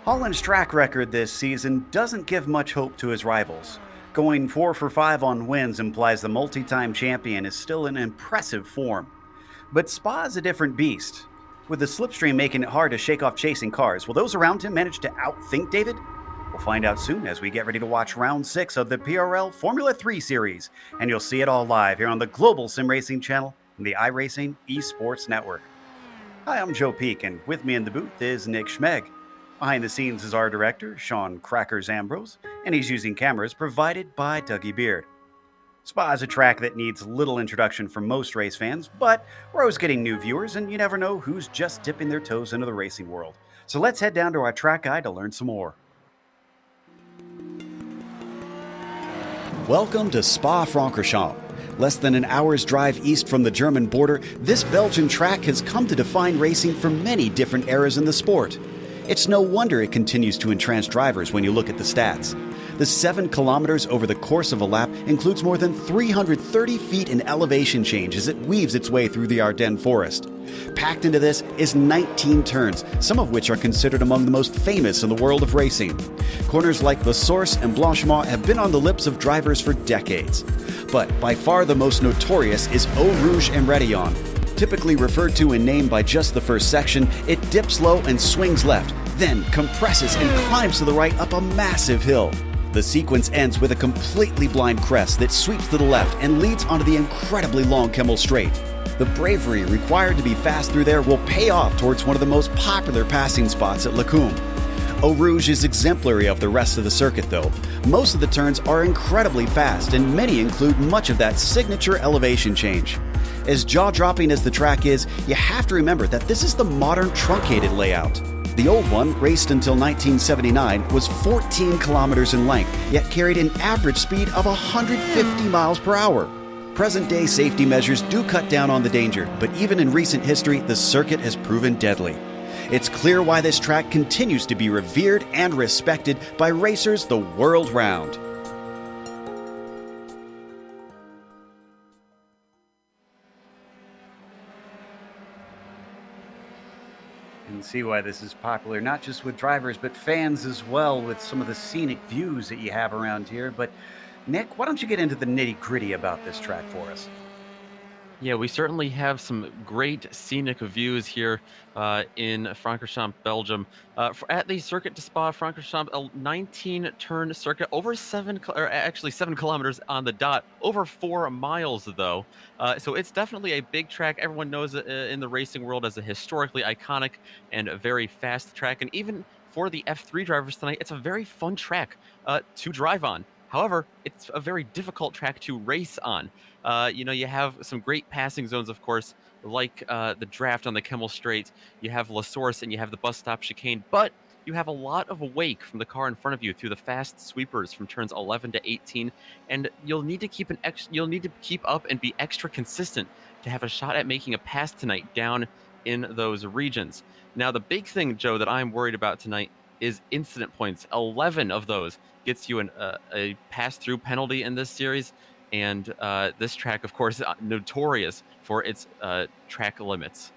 Holland's track record this season doesn't give much hope to his rivals. Going 4 for 5 on wins implies the multi-time champion is still in impressive form. But Spa is a different beast. With the slipstream making it hard to shake off chasing cars, will those around him manage to outthink David? We'll find out soon as we get ready to watch round 6 of the PRL Formula 3 series, and you'll see it all live here on the Global SimRacing Channel and the iRacing Esports Network. Hi, I'm Joe Peak, and with me in the booth is Nick Schmeg. Behind the scenes is our director, Sean Crackers Ambrose, and he's using cameras provided by Dougie Beard. Spa is a track that needs little introduction from most race fans, but we're always getting new viewers, and you never know who's just dipping their toes into the racing world. So let's head down to our track guide to learn some more. Welcome to Spa-Francorchamps. Less than an hour's drive east from the German border, this Belgian track has come to define racing for many different eras in the sport. It's no wonder it continues to entrance drivers when you look at the stats. The 7 kilometers over the course of a lap includes more than 330 feet in elevation change as it weaves its way through the Ardennes forest. Packed into this is 19 turns, some of which are considered among the most famous in the world of racing. Corners like La Source and Blanchement have been on the lips of drivers for decades. But by far the most notorious is Eau Rouge and Rétillon. Typically referred to in name by just the first section, it dips low and swings left, then compresses and climbs to the right up a massive hill. The sequence ends with a completely blind crest that sweeps to the left and leads onto the incredibly long Kemmel Straight. The bravery required to be fast through there will pay off towards one of the most popular passing spots at Lacombe. Eau Rouge is exemplary of the rest of the circuit though. Most of the turns are incredibly fast and many include much of that signature elevation change. As jaw-dropping as the track is, you have to remember that this is the modern truncated layout. The old one, raced until 1979, was 14 kilometers in length, yet carried an average speed of 150 miles per hour. Present-day safety measures do cut down on the danger, but even in recent history, the circuit has proven deadly. It's clear why this track continues to be revered and respected by racers the world round. And see why this is popular, not just with drivers, but fans as well, with some of the scenic views that you have around here. But Nick, why don't you get into the nitty-gritty about this track for us? Yeah, we certainly have some great scenic views here in Francorchamps, Belgium. At the Circuit de Spa-Francorchamps, a 19-turn circuit, over 7 kilometers on the dot, over 4 miles though. So it's definitely a big track. Everyone knows it in the racing world as a historically iconic and a very fast track. And even for the F3 drivers tonight, it's a very fun track to drive on. However, it's a very difficult track to race on. You have some great passing zones, of course, like the draft on the Kemmel Straight. You have La Source and you have the bus stop chicane, but you have a lot of wake from the car in front of you through the fast sweepers from turns 11 to 18, and you'll need to keep up and be extra consistent to have a shot at making a pass tonight down in those regions. Now, the big thing, Joe, that I'm worried about tonight is incident points. 11 of those gets you a pass-through penalty in this series. And this track, of course, is notorious for its track limits.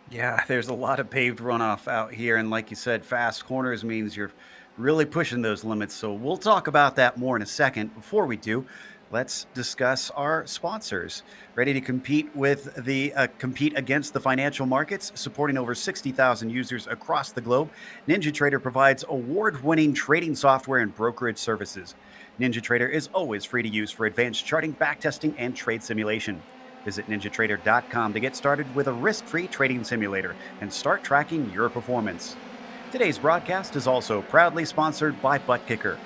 Yeah, there's a lot of paved runoff out here. And like you said, fast corners means you're really pushing those limits. So we'll talk about that more in a second. Before we do, let's discuss our sponsors. Ready to compete compete against the financial markets, supporting over 60,000 users across the globe. NinjaTrader provides award-winning trading software and brokerage services. NinjaTrader is always free to use for advanced charting, backtesting, and trade simulation. Visit NinjaTrader.com to get started with a risk-free trading simulator and start tracking your performance. Today's broadcast is also proudly sponsored by ButtKicker.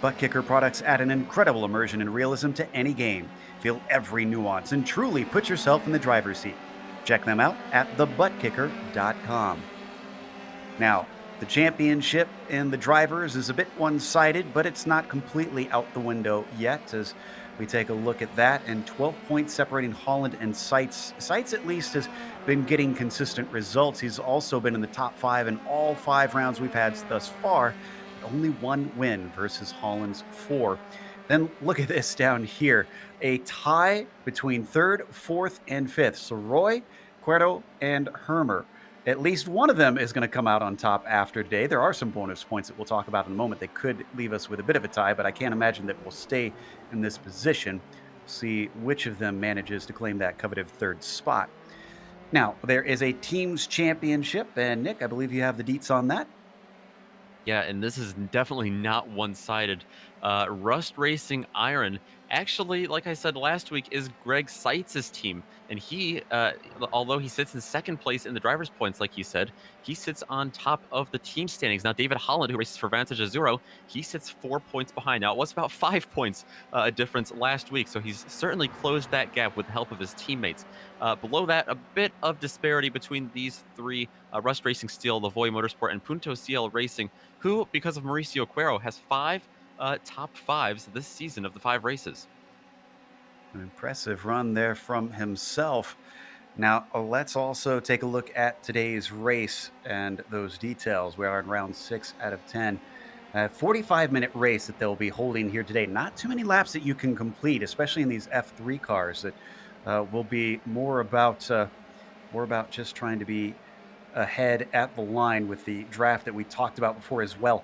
ButtKicker products add an incredible immersion and realism to any game. Feel every nuance and truly put yourself in the driver's seat. Check them out at thebutkicker.com. Now, the championship in the drivers is a bit one-sided, but it's not completely out the window yet as we take a look at that. And 12 points separating Holland and Seitz. Seitz at least has been getting consistent results. He's also been in the top 5 in all 5 rounds we've had thus far. Only 1 win versus Holland's 4. Then look at this down here. A tie between 3rd, 4th, and 5th. So Roy, Cuero, and Hermer. At least one of them is going to come out on top after today. There are some bonus points that we'll talk about in a moment that could leave us with a bit of a tie, but I can't imagine that we'll stay in this position. See which of them manages to claim that coveted third spot. Now, there is a team's championship, and Nick, I believe you have the deets on that. Yeah, and this is definitely not one-sided. Rust Racing Iron, actually, like I said last week, is Greg Seitz's team, and he, although he sits in second place in the drivers' points, like you said, he sits on top of the team standings. Now, David Holland, who races for Vantage Azzurro, he sits 4 points behind. Now, it was about 5 points a difference last week, so he's certainly closed that gap with the help of his teammates. Below that, a bit of disparity between these three: Rust Racing Steel, Lavoie Motorsport, and Punto CL Racing, who, because of Mauricio Cuero, has 5 top 5s this season of the 5 races. An impressive run there from himself. Now, let's also take a look at today's race and those details. We are in round 6 out of 10. 45-minute race that they'll be holding here today. Not too many laps that you can complete, especially in these F3 cars that will be more about just trying to be ahead at the line with the draft that we talked about before as well.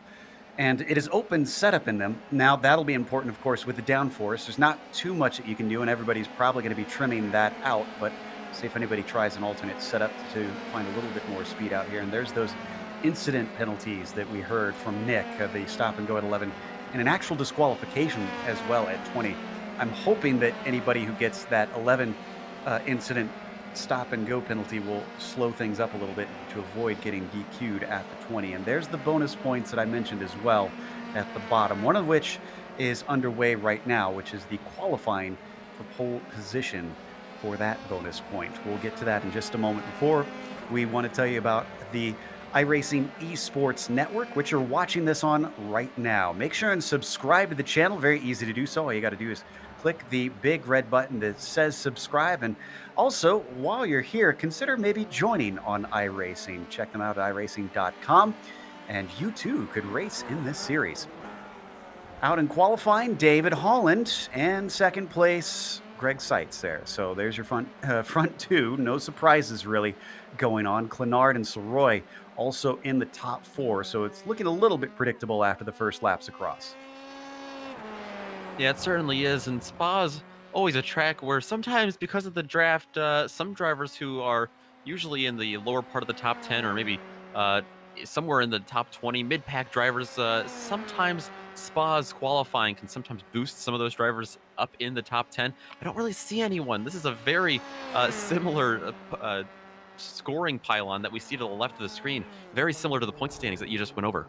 And it is open setup in them. Now, that'll be important, of course, with the downforce. There's not too much that you can do, and everybody's probably going to be trimming that out. But see if anybody tries an alternate setup to find a little bit more speed out here. And there's those incident penalties that we heard from Nick, the stop and go at 11, and an actual disqualification as well at 20. I'm hoping that anybody who gets that 11 incident stop and go penalty will slow things up a little bit to avoid getting DQ'd at the 20. And there's the bonus points that I mentioned as well at the bottom, one of which is underway right now, which is the qualifying for pole position for that bonus point. We'll get to that in just a moment. Before we want to tell you about the iRacing Esports Network, which you're watching this on right now. Make sure and subscribe to the channel. Very easy to do so. All you got to do is click the big red button that says subscribe. And also, while you're here, consider maybe joining on iRacing. Check them out at iRacing.com, and you too could race in this series. Out in qualifying, David Holland, and second place, Greg Seitz there. So there's your front two. No surprises really going on. Clenard and Soroy also in the top 4. So it's looking a little bit predictable after the first laps across. Yeah, it certainly is. And Spa's always a track where sometimes, because of the draft, some drivers who are usually in the lower part of the top 10, or maybe somewhere in the top 20, mid-pack drivers, sometimes Spa's qualifying can sometimes boost some of those drivers up in the top 10. I don't really see anyone. This is a very similar scoring pylon that we see to the left of the screen, very similar to the point standings that you just went over.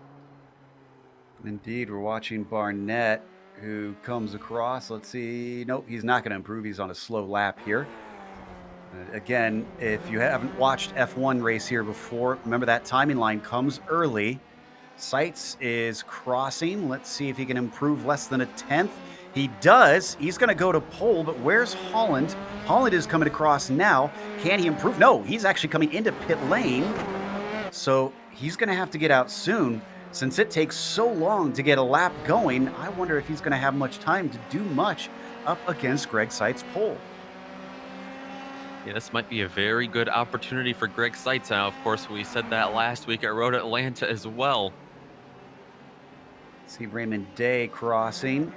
Indeed, we're watching Barnett, who comes across. Let's see. Nope, he's not going to improve. He's on a slow lap here. Again, if you haven't watched F1 race here before, remember that timing line comes early. Seitz is crossing. Let's see if he can improve less than a 10th. He does. He's going to go to pole, but where's Holland? Holland is coming across now. Can he improve? No, he's actually coming into pit lane. So he's going to have to get out soon. Since it takes so long to get a lap going, I wonder if he's going to have much time to do much up against Greg Seitz' pole. Yeah, this might be a very good opportunity for Greg Seitz. Now, of course, we said that last week at Road Atlanta as well. See Raymond Day crossing,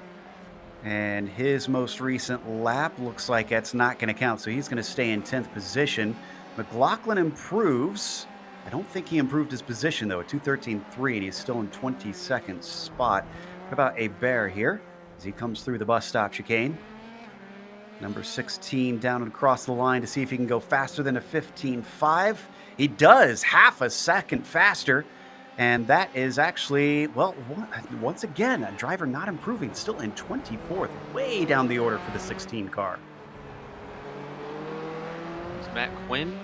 and his most recent lap looks like that's not going to count, so he's going to stay in 10th position. McLaughlin improves. I don't think he improved his position, though, at 2:13.3, and he's still in 22nd spot. What about Hebert here as he comes through the bus stop chicane? Number 16 down and across the line to see if he can go faster than a 15.5. He does, half a second faster. And that is actually, well, once again, a driver not improving, still in 24th, way down the order for the 16 car. It's Matt Quinn.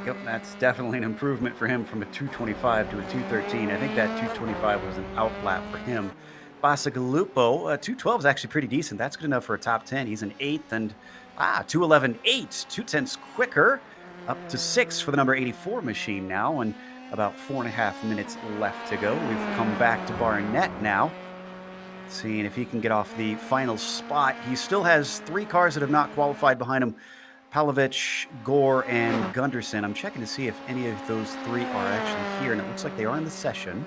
Yep, that's definitely an improvement for him from a 225 to a 213. I think that 225 was an outlap for him. Bacigalupo, 212 is actually pretty decent. That's good enough for a top 10. He's an 8th, and 211.8, 2/10 quicker, up to 6 for the number 84 machine now, and about 4.5 minutes left to go. We've come back to Barnett now, seeing if he can get off the final spot. He still has 3 cars that have not qualified behind him. Palovich, Gore, and Gunderson. I'm checking to see if any of those three are actually here, and it looks like they are in the session.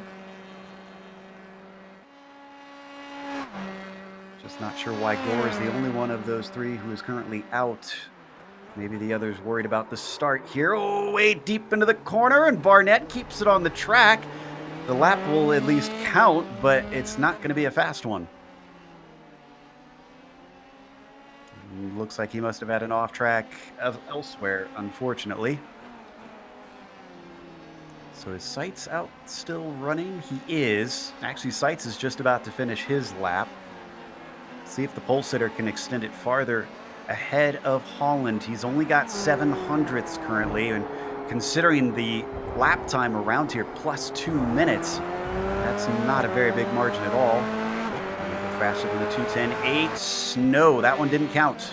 Just not sure why Gore is the only one of those three who is currently out. Maybe the other's worried about the start here. Oh, way deep into the corner, and Barnett keeps it on the track. The lap will at least count, but it's not going to be a fast one. Looks like he must have had an off track elsewhere, unfortunately. So his Sights out still running? He is. Actually, Sights is just about to finish his lap. See if the pole sitter can extend it farther ahead of Holland. He's only got 700ths currently, and considering the lap time around here plus 2 minutes, that's not a very big margin at all. Faster than the 2:10.8. No, that one didn't count.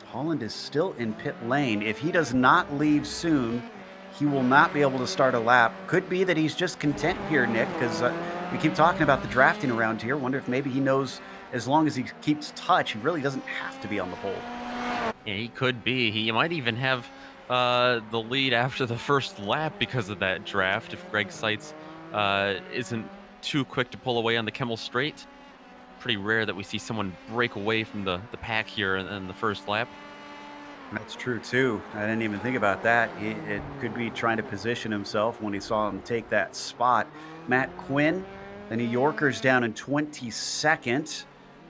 Holland is still in pit lane. If he does not leave soon, he will not be able to start a lap. Could be that he's just content here, Nick, because we keep talking about the drafting around here. Wonder if maybe he knows as long as he keeps touch, he really doesn't have to be on the pole. Yeah, he could be. He might even have the lead after the first lap because of that draft if Greg Sights isn't too quick to pull away on the Kemmel Straight. Pretty rare that we see someone break away from the pack here in the first lap. That's true, too. I didn't even think about that. It could be trying to position himself when he saw him take that spot. Matt Quinn, the New Yorker's down in 22nd.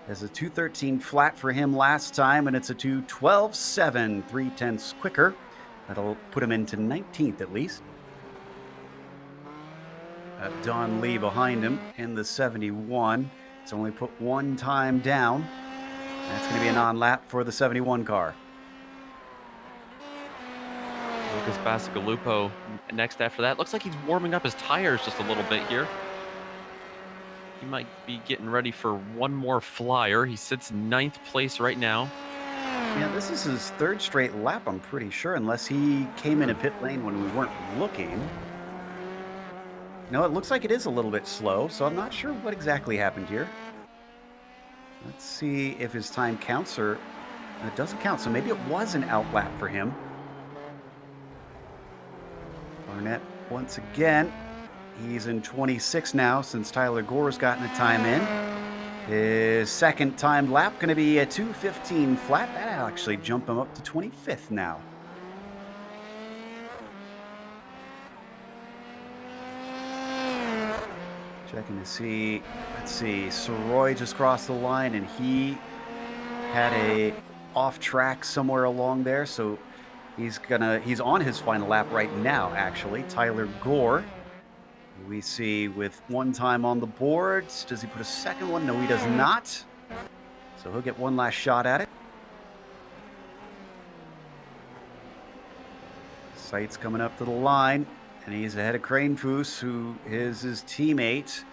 There's a 2:13 flat for him last time, and it's a 2:12.7, 0.3 quicker. That'll put him into 19th at least. Don Lee behind him in the 71. It's only put one time down. That's going to be a non-lap for the 71 car. Lucas Bacigalupo next after that. Looks like he's warming up his tires just a little bit here. He might be getting ready for one more flyer. He sits 9th place right now. Yeah, this is his 3rd straight lap, I'm pretty sure, unless he came in a pit lane when we weren't looking. No, it looks like it is a little bit slow, so I'm not sure what exactly happened here. Let's see if his time counts, or it doesn't count, so maybe it was an out lap for him. Barnett once again. He's in 26 now since Tyler Gore's gotten a time in. His second timed lap going to be a 2:15 flat. That'll actually jump him up to 25th now. Checking to see, let's see, Soroy just crossed the line and he had a off track somewhere along there, so he's on his final lap right now, actually. Tyler Gore, we see with one time on the board. Does he put a second one? No, he does not. So he'll get one last shot at it. Sights coming up to the line, and he's ahead of Kranefoos, who is his teammate.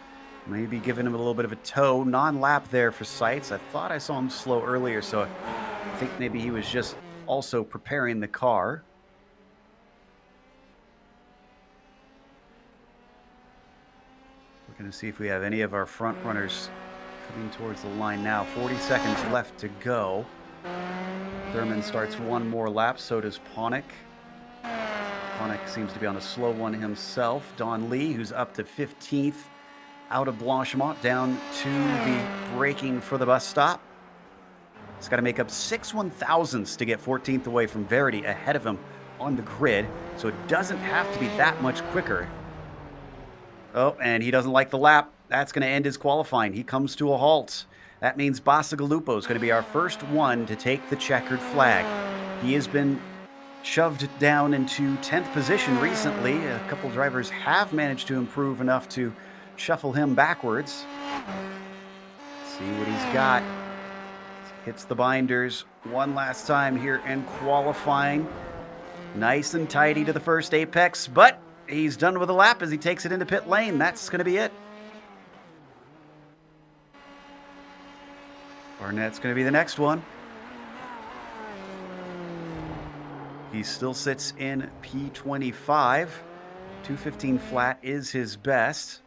Maybe giving him a little bit of a tow. Non-lap there for Sights. I thought I saw him slow earlier, so I think maybe he was just also preparing the car. Looking to see if we have any of our front runners coming towards the line now. 40 seconds left to go. Thurman starts one more lap, so does Ponick. Ponick seems to be on a slow one himself. Don Lee, who's up to 15th, out of Blanchemont, down to the braking for the bus stop. He's got to make up 6 1,000ths to get 14th away from Verity ahead of him on the grid, so it doesn't have to be that much quicker. Oh, and he doesn't like the lap. That's going to end his qualifying. He comes to a halt. That means Bacigalupo is going to be our first one to take the checkered flag. He has been shoved down into 10th position recently. A couple drivers have managed to improve enough to shuffle him backwards. See what he's got. Hits the binders one last time here in qualifying. Nice and tidy to the first apex, but he's done with a lap as he takes it into pit lane. That's going to be it. Barnett's going to be the next one. He still sits in P25. 2:15 flat is his best.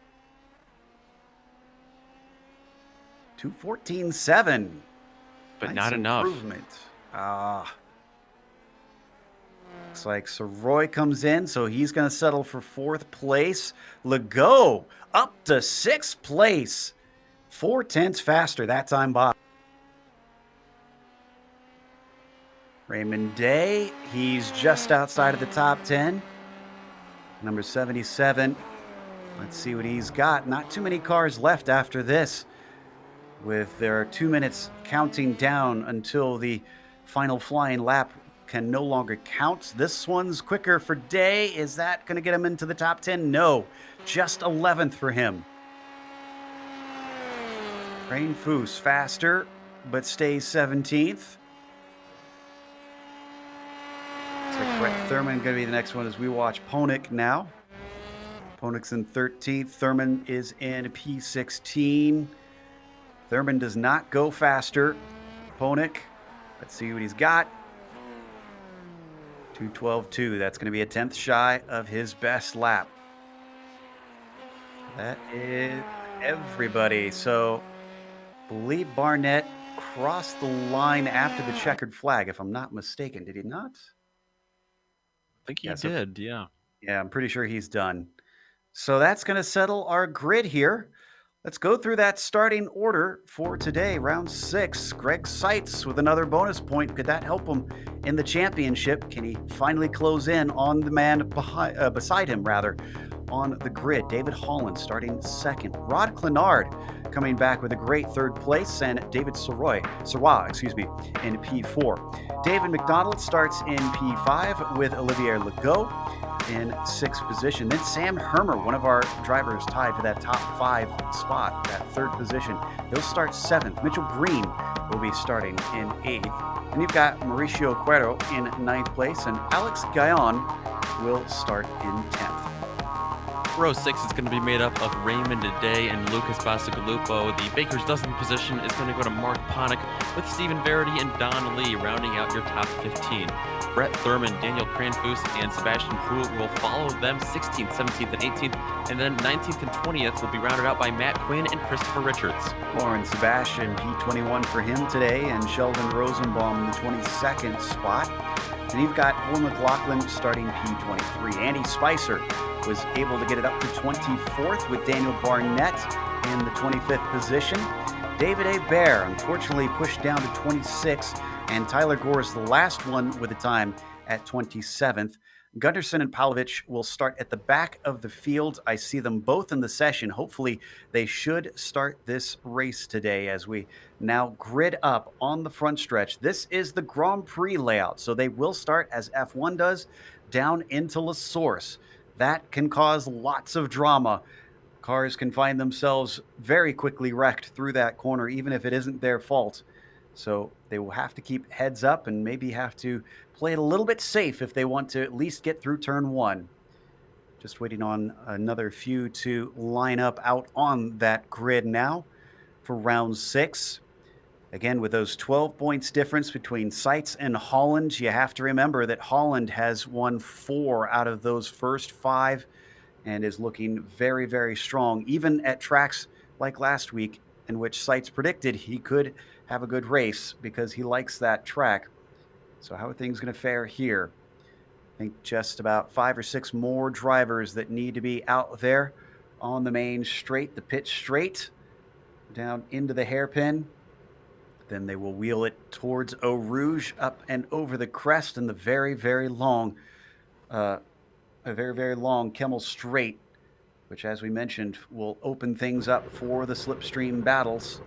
2:14.7. but Nice not enough. improvement. Looks like Soroy comes in, so he's going to settle for 4th place. Legault up to 6th place. 4/10 faster that time by. Raymond Day, he's just outside of the top 10. Number 77. Let's see what he's got. Not too many cars left after this, with their 2 minutes counting down until the final flying lap can no longer count. This one's quicker for Day. Is that going to get him into the top 10? No, just 11th for him. Rain Foos faster, but stays 17th. Looks like Brett Thurman going to be the next one as we watch Ponick now. Ponick's in 13th. Thurman is in P16. Thurman does not go faster. Ponick, let's see what he's got. 2:12.2. That's going to be a 10th shy of his best lap. That is everybody. So, I believe Barnett crossed the line after the checkered flag, if I'm not mistaken. Did he not? I think he did, yeah. Yeah, I'm pretty sure he's done. So that's going to settle our grid here. Let's go through that starting order for today, round 6. Greg Seitz with another bonus point. Could that help him in the championship? Can he finally close in on the man beside him, on the grid? David Holland starting 2nd. Rod Clenard coming back with a great 3rd place, and David Soroy, in P4. David McDonald starts in P5 with Olivier Legault in 6th position. Then Sam Hermer, one of our drivers tied for that top 5 spot, that 3rd position. He'll start 7th. Mitchell Green will be starting in 8th. And you've got Mauricio Cuero in 9th place, and Alex Gaillon will start in 10th. Row 6 is going to be made up of Raymond Day and Lucas Bacigalupo. The Baker's Dozen position is going to go to Mark Ponick, with Stephen Verity and Don Lee rounding out your top 15. Brett Thurman, Daniel Cranfus, and Sebastian Pruitt will follow them 16th, 17th, and 18th, and then 19th and 20th will be rounded out by Matt Quinn and Christopher Richards. Lauren Sebastian, P21 for him today, and Sheldon Rosenbaum in the 22nd spot. And you've got Will McLaughlin starting P23. Andy Spicer was able to get it up to 24th with Daniel Barnett in the 25th position. David A. Bear unfortunately pushed down to 26th, and Tyler Gore is the last one with a time at 27th. Gunderson and Palovich will start at the back of the field. I see them both in the session. Hopefully they should start this race today as we now grid up on the front stretch. This is the Grand Prix layout, so they will start as F1 does down into La Source. That can cause lots of drama. Cars can find themselves very quickly wrecked through that corner, even if it isn't their fault. So they will have to keep heads up and maybe have to play it a little bit safe if they want to at least get through turn 1. Just waiting on another few to line up out on that grid now for round 6. Again, with those 12 points difference between Seitz and Holland, you have to remember that Holland has won 4 out of those first 5 and is looking very, very strong, even at tracks like last week in which Seitz predicted he could have a good race because he likes that track. So how are things going to fare here? I think just about 5 or 6 more drivers that need to be out there on the main straight, the pit straight, down into the hairpin. Then they will wheel it towards Eau Rouge, up and over the crest, and the very, very long, Kemmel Straight, which, as we mentioned, will open things up for the slipstream battles.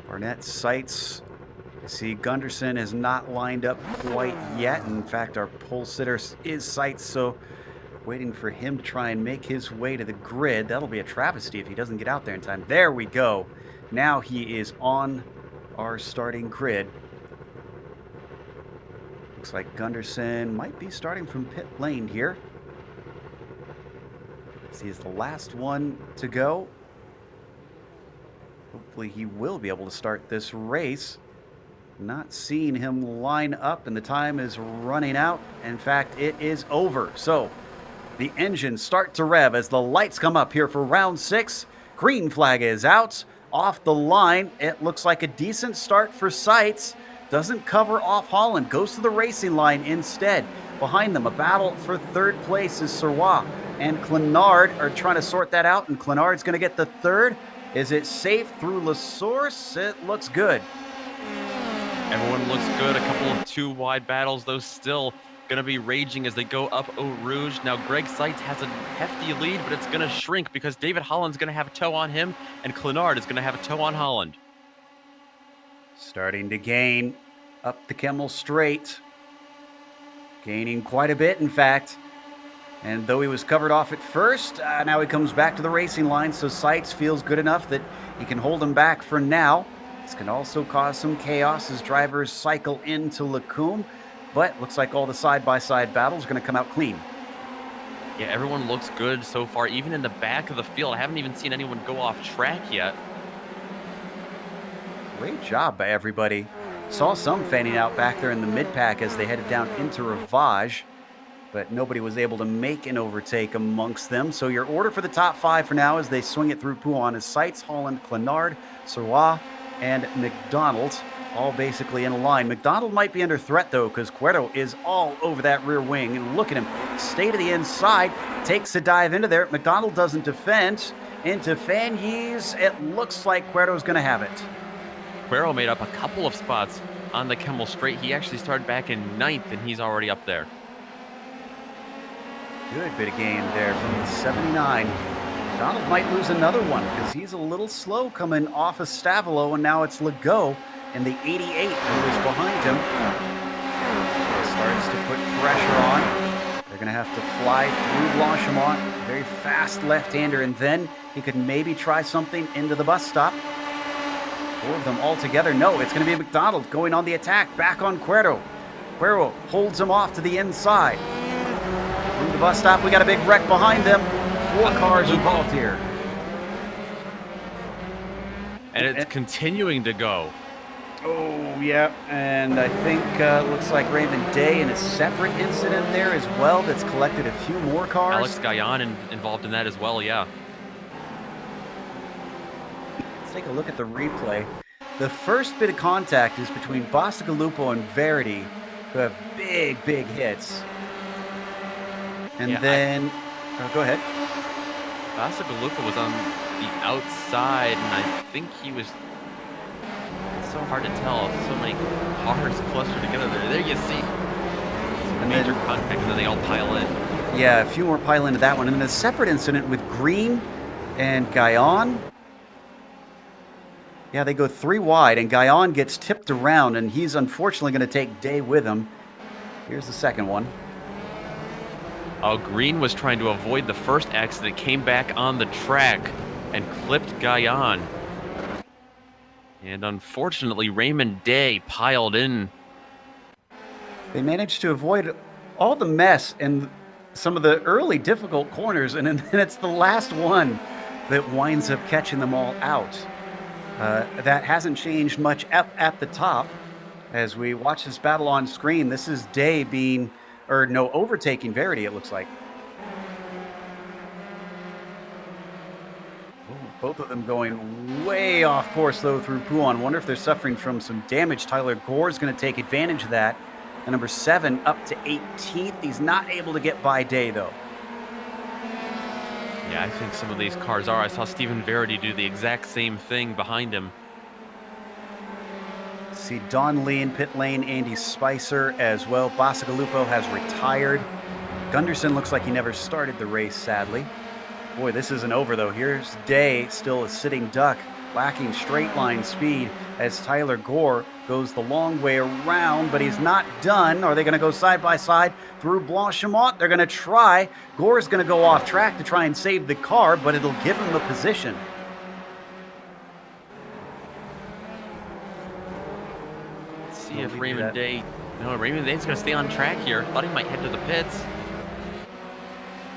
Barnett, Seitz. I see Gunderson is not lined up quite yet. In fact, our pole sitter is Seitz, so waiting for him to try and make his way to the grid. That'll be a travesty if he doesn't get out there in time. There we go. Now he is on our starting grid. Looks like Gunderson might be starting from pit lane here. He is the last one to go. Hopefully he will be able to start this race. Not seeing him line up, and the time is running out. In fact, it is over. So the engines start to rev as the lights come up here for round 6. Green flag is out. off the line. It looks like a decent start for Seitz. Doesn't cover off Holland, goes to the racing line instead. Behind them, a battle for third place is Serrois and Clenard are trying to sort that out, and Clenard's going to get the third. Is it safe through La Source? It looks good. Everyone looks good. A couple of two wide battles, though, still going to be raging as they go up Eau Rouge. Now, Greg Seitz has a hefty lead, but it's going to shrink because David Holland's going to have a toe on him, and Clenard is going to have a toe on Holland. Starting to gain up the Kemmel Straight. Gaining quite a bit, in fact. And though he was covered off at first, now he comes back to the racing line, so Seitz feels good enough that he can hold him back for now. This can also cause some chaos as drivers cycle into Lacombe, but looks like all the side-by-side battles are going to come out clean. Yeah, everyone looks good so far, even in the back of the field. I haven't even seen anyone go off track yet. Great job by everybody. Saw some fanning out back there in the mid-pack as they headed down into Rivage, but nobody was able to make an overtake amongst them. So your order for the top 5 for now as they swing it through Pouhon is Seitz, Holland, Clenard, Serrois, and McDonald, all basically in a line. McDonald might be under threat, though, because Cuerto is all over that rear wing. And look at him, stay to the inside, takes a dive into there. McDonald doesn't defend. Into Fanyes, it looks like Cuerto's going to have it. Cuerto made up a couple of spots on the Kemmel Straight. He actually started back in 9th, and he's already up there. Good bit of gain there from the 79. Donald might lose another one because he's a little slow coming off of Stavilo, and now it's Legault in the 88 who is behind him. Starts to put pressure on. They're going to have to fly through Blanchimont. Very fast left-hander, and then he could maybe try something into the bus stop. 4 of them all together. No, it's going to be McDonald going on the attack, back on Cuerto. Cuerto holds him off to the inside. Through the bus stop, we got a big wreck behind them. 4 cars involved here. And it's continuing to go. Oh, yeah, and I think looks like Raymond Day in a separate incident there as well that's collected a few more cars. Alex Gaillan involved in that as well, yeah. Let's take a look at the replay. The first bit of contact is between Bacigalupo and Verity, who have big, big hits. And yeah, then, go ahead. Bacigalupo was on the outside, and I think he was... It's so hard to tell. So many cars clustered together there. There you see some major contact, and then they all pile in. Yeah, a few more pile into that one. And then a separate incident with Green and Gaillan. Yeah, they go 3 wide, and Gaillan gets tipped around, and he's unfortunately going to take Day with him. Here's the second one. Oh, Green was trying to avoid the first accident, came back on the track and clipped Gaillan. And unfortunately, Raymond Day piled in. They managed to avoid all the mess in some of the early difficult corners, and then it's the last one that winds up catching them all out. That hasn't changed much at the top. As we watch this battle on screen, this is Day being... overtaking Verity, it looks like. Ooh, both of them going way off course, though, through Pouhon. Wonder if they're suffering from some damage. Tyler Gore's going to take advantage of that. And number 7 up to 18th. He's not able to get by Day, though. Yeah, I think some of these cars are. I saw Stephen Verity do the exact same thing behind him. See Don Lee in pit lane, Andy Spicer as well. Bacigalupo has retired. Gunderson looks like he never started the race, sadly. Boy, this isn't over, though. Here's Day, still a sitting duck, lacking straight line speed as Tyler Gore goes the long way around, but he's not done. Are they going to go side by side through Blanchimont? They're going to try. Gore's going to go off track to try and save the car, but it'll give him the position. See if Raymond Day... No, Raymond Day's going to stay on track here. Thought he might head to the pits.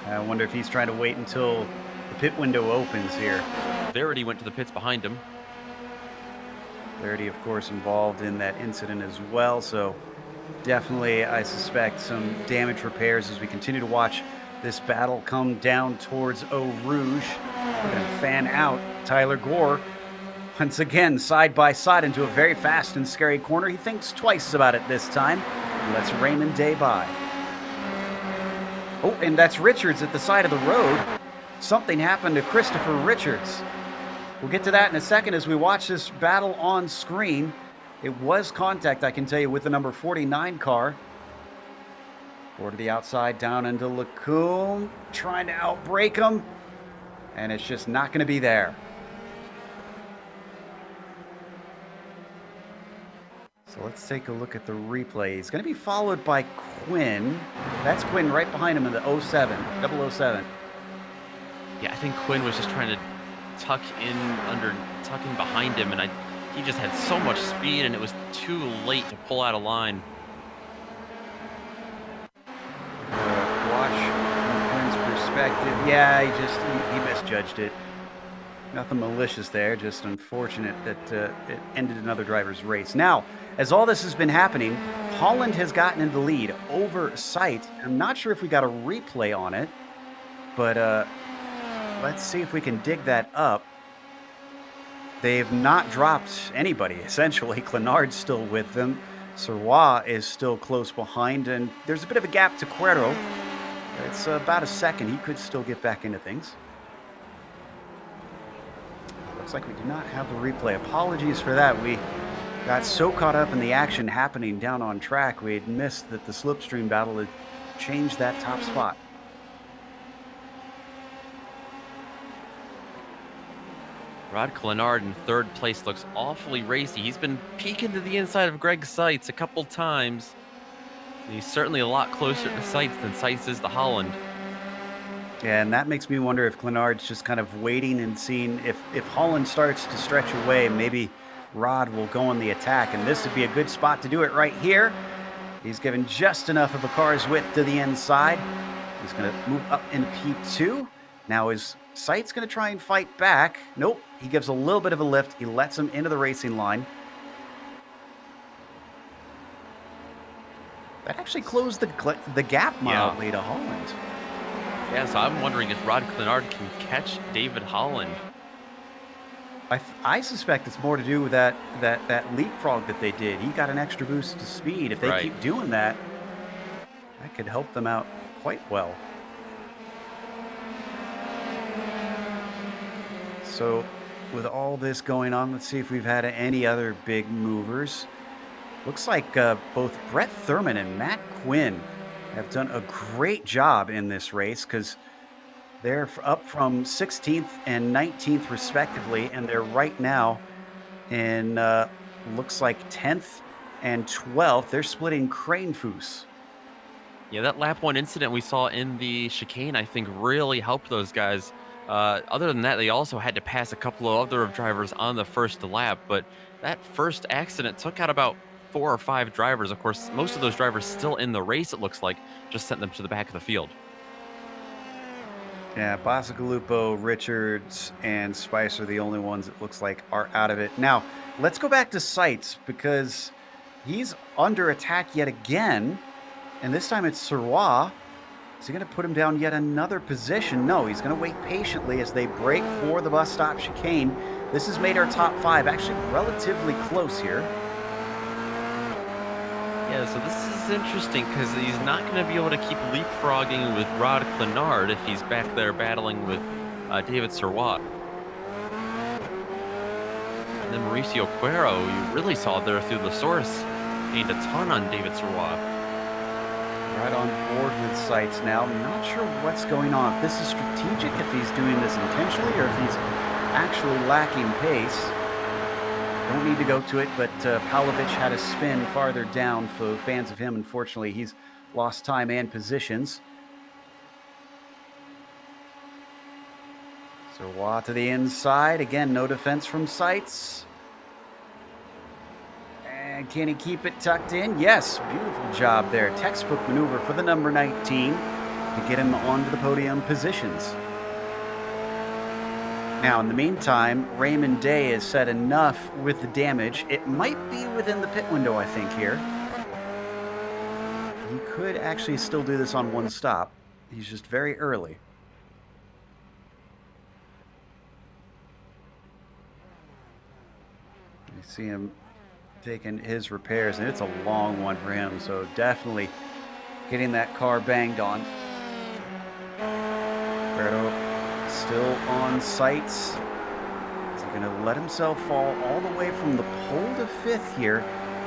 I wonder if he's trying to wait until the pit window opens here. Verity went to the pits behind him. Verity, of course, involved in that incident as well, so definitely, I suspect, some damage repairs as we continue to watch this battle come down towards Eau Rouge. We're going to fan out Tyler Gore Once again, side by side into a very fast and scary corner. He thinks twice about it this time. Lets Raymond Day by. Oh, and that's Richards at the side of the road. Something happened to Christopher Richards. We'll get to that in a second as we watch this battle on screen. It was contact, I can tell you, with the number 49 car. Or to the outside, down into Lacombe, trying to outbrake him. And it's just not going to be there. So let's take a look at the replay. He's going to be followed by Quinn. That's Quinn right behind him in the 07, 007. Yeah, I think Quinn was just trying to tuck in behind him, and he just had so much speed, and it was too late to pull out of line. Watch from Quinn's perspective. Yeah, he misjudged it. Nothing malicious there, just unfortunate that it ended another driver's race. Now, as all this has been happening, Holland has gotten in the lead over Sight. I'm not sure if we got a replay on it, but let's see if we can dig that up. They've not dropped anybody, essentially. Clenard's still with them. Serrois is still close behind, and there's a bit of a gap to Cuero. It's about a second. He could still get back into things. Looks like we do not have the replay. Apologies for that. We got so caught up in the action happening down on track, we had missed that the slipstream battle had changed that top spot. Rod Clenard in third place looks awfully racy. He's been peeking to the inside of Greg Seitz a couple times. He's certainly a lot closer to Seitz than Seitz is to Holland. Yeah, and that makes me wonder if Clenard's just kind of waiting and seeing if Holland starts to stretch away, maybe Rod will go on the attack, and this would be a good spot to do it right here. He's given just enough of a car's width to the inside. He's going to move up in P2. Now is Seitz going to try and fight back? Nope. He gives a little bit of a lift. He lets him into the racing line. That actually closed the gap mildly to Holland. Yeah, so I'm wondering if Rod Clenard can catch David Holland. I suspect it's more to do with that leapfrog that they did. He got an extra boost to speed. If they keep doing that, that could help them out quite well. So with all this going on, let's see if we've had any other big movers. Looks like both Brett Thurman and Matt Quinn have done a great job in this race, because they're up from 16th and 19th respectively, and they're right now in looks like 10th and 12th. They're splitting Cranefoos. Yeah, that lap one incident we saw in the chicane, I think, really helped those guys. Other than that, they also had to pass a couple of other drivers on the first lap, but that first accident took out about 4 or 5 drivers. Of course, most of those drivers still in the race, it looks like, just sent them to the back of the field. Yeah, Bacigalupo, Richards, and Spicer are the only ones it looks like are out of it. Now, let's go back to Seitz, because he's under attack yet again, and this time it's Serrois. Is he going to put him down yet another position? No, he's going to wait patiently as they break for the bus stop chicane. This has made our top 5 actually relatively close here. Yeah, so this is interesting, because he's not going to be able to keep leapfrogging with Rod Clenard if he's back there battling with David Serrois. And then Mauricio Cuero, you really saw there through the source, gained a ton on David Serrois. Right on board with Seitz now. Not sure what's going on. If this is strategic, if he's doing this intentionally, or if he's actually lacking pace. Don't need to go to it, but Pavlovich had a spin farther down. For fans of him, unfortunately, he's lost time and positions. Serrois to the inside. Again, no defense from Seitz. And can he keep it tucked in? Yes, beautiful job there. Textbook maneuver for the number 19 to get him onto the podium positions. Now, in the meantime, Raymond Day has said enough with the damage. It might be within the pit window, I think, here. He could actually still do this on one stop. He's just very early. See him taking his repairs, and it's a long one for him, so definitely getting that car banged on. Berto still on sights. Is he going to let himself fall all the way from the pole to 5th here?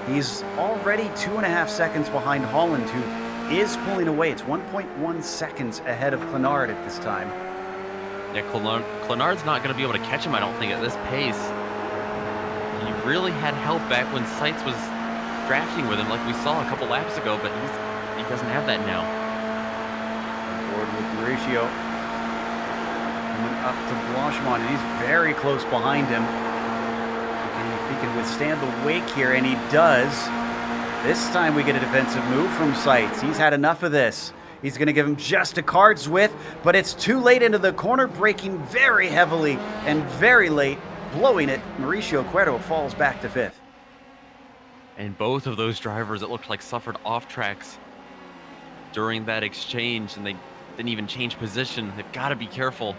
He's already 2.5 seconds behind Holland, who is pulling away. It's 1.1 seconds ahead of Clenard at this time. Yeah, Clenard's not going to be able to catch him, I don't think, at this pace. He really had help back when Seitz was drafting with him, like we saw a couple laps ago, but he doesn't have that now. On board with Mauricio. Coming up to Blanchemont, and he's very close behind him. If he can withstand the wake here, and he does. This time we get a defensive move from Seitz. He's had enough of this. He's going to give him just a card's width, but it's too late into the corner, braking very heavily and very late, blowing it. Mauricio Cuerdo falls back to 5th. And both of those drivers, it looked like, suffered off tracks during that exchange, and they didn't even change position. They've got to be careful.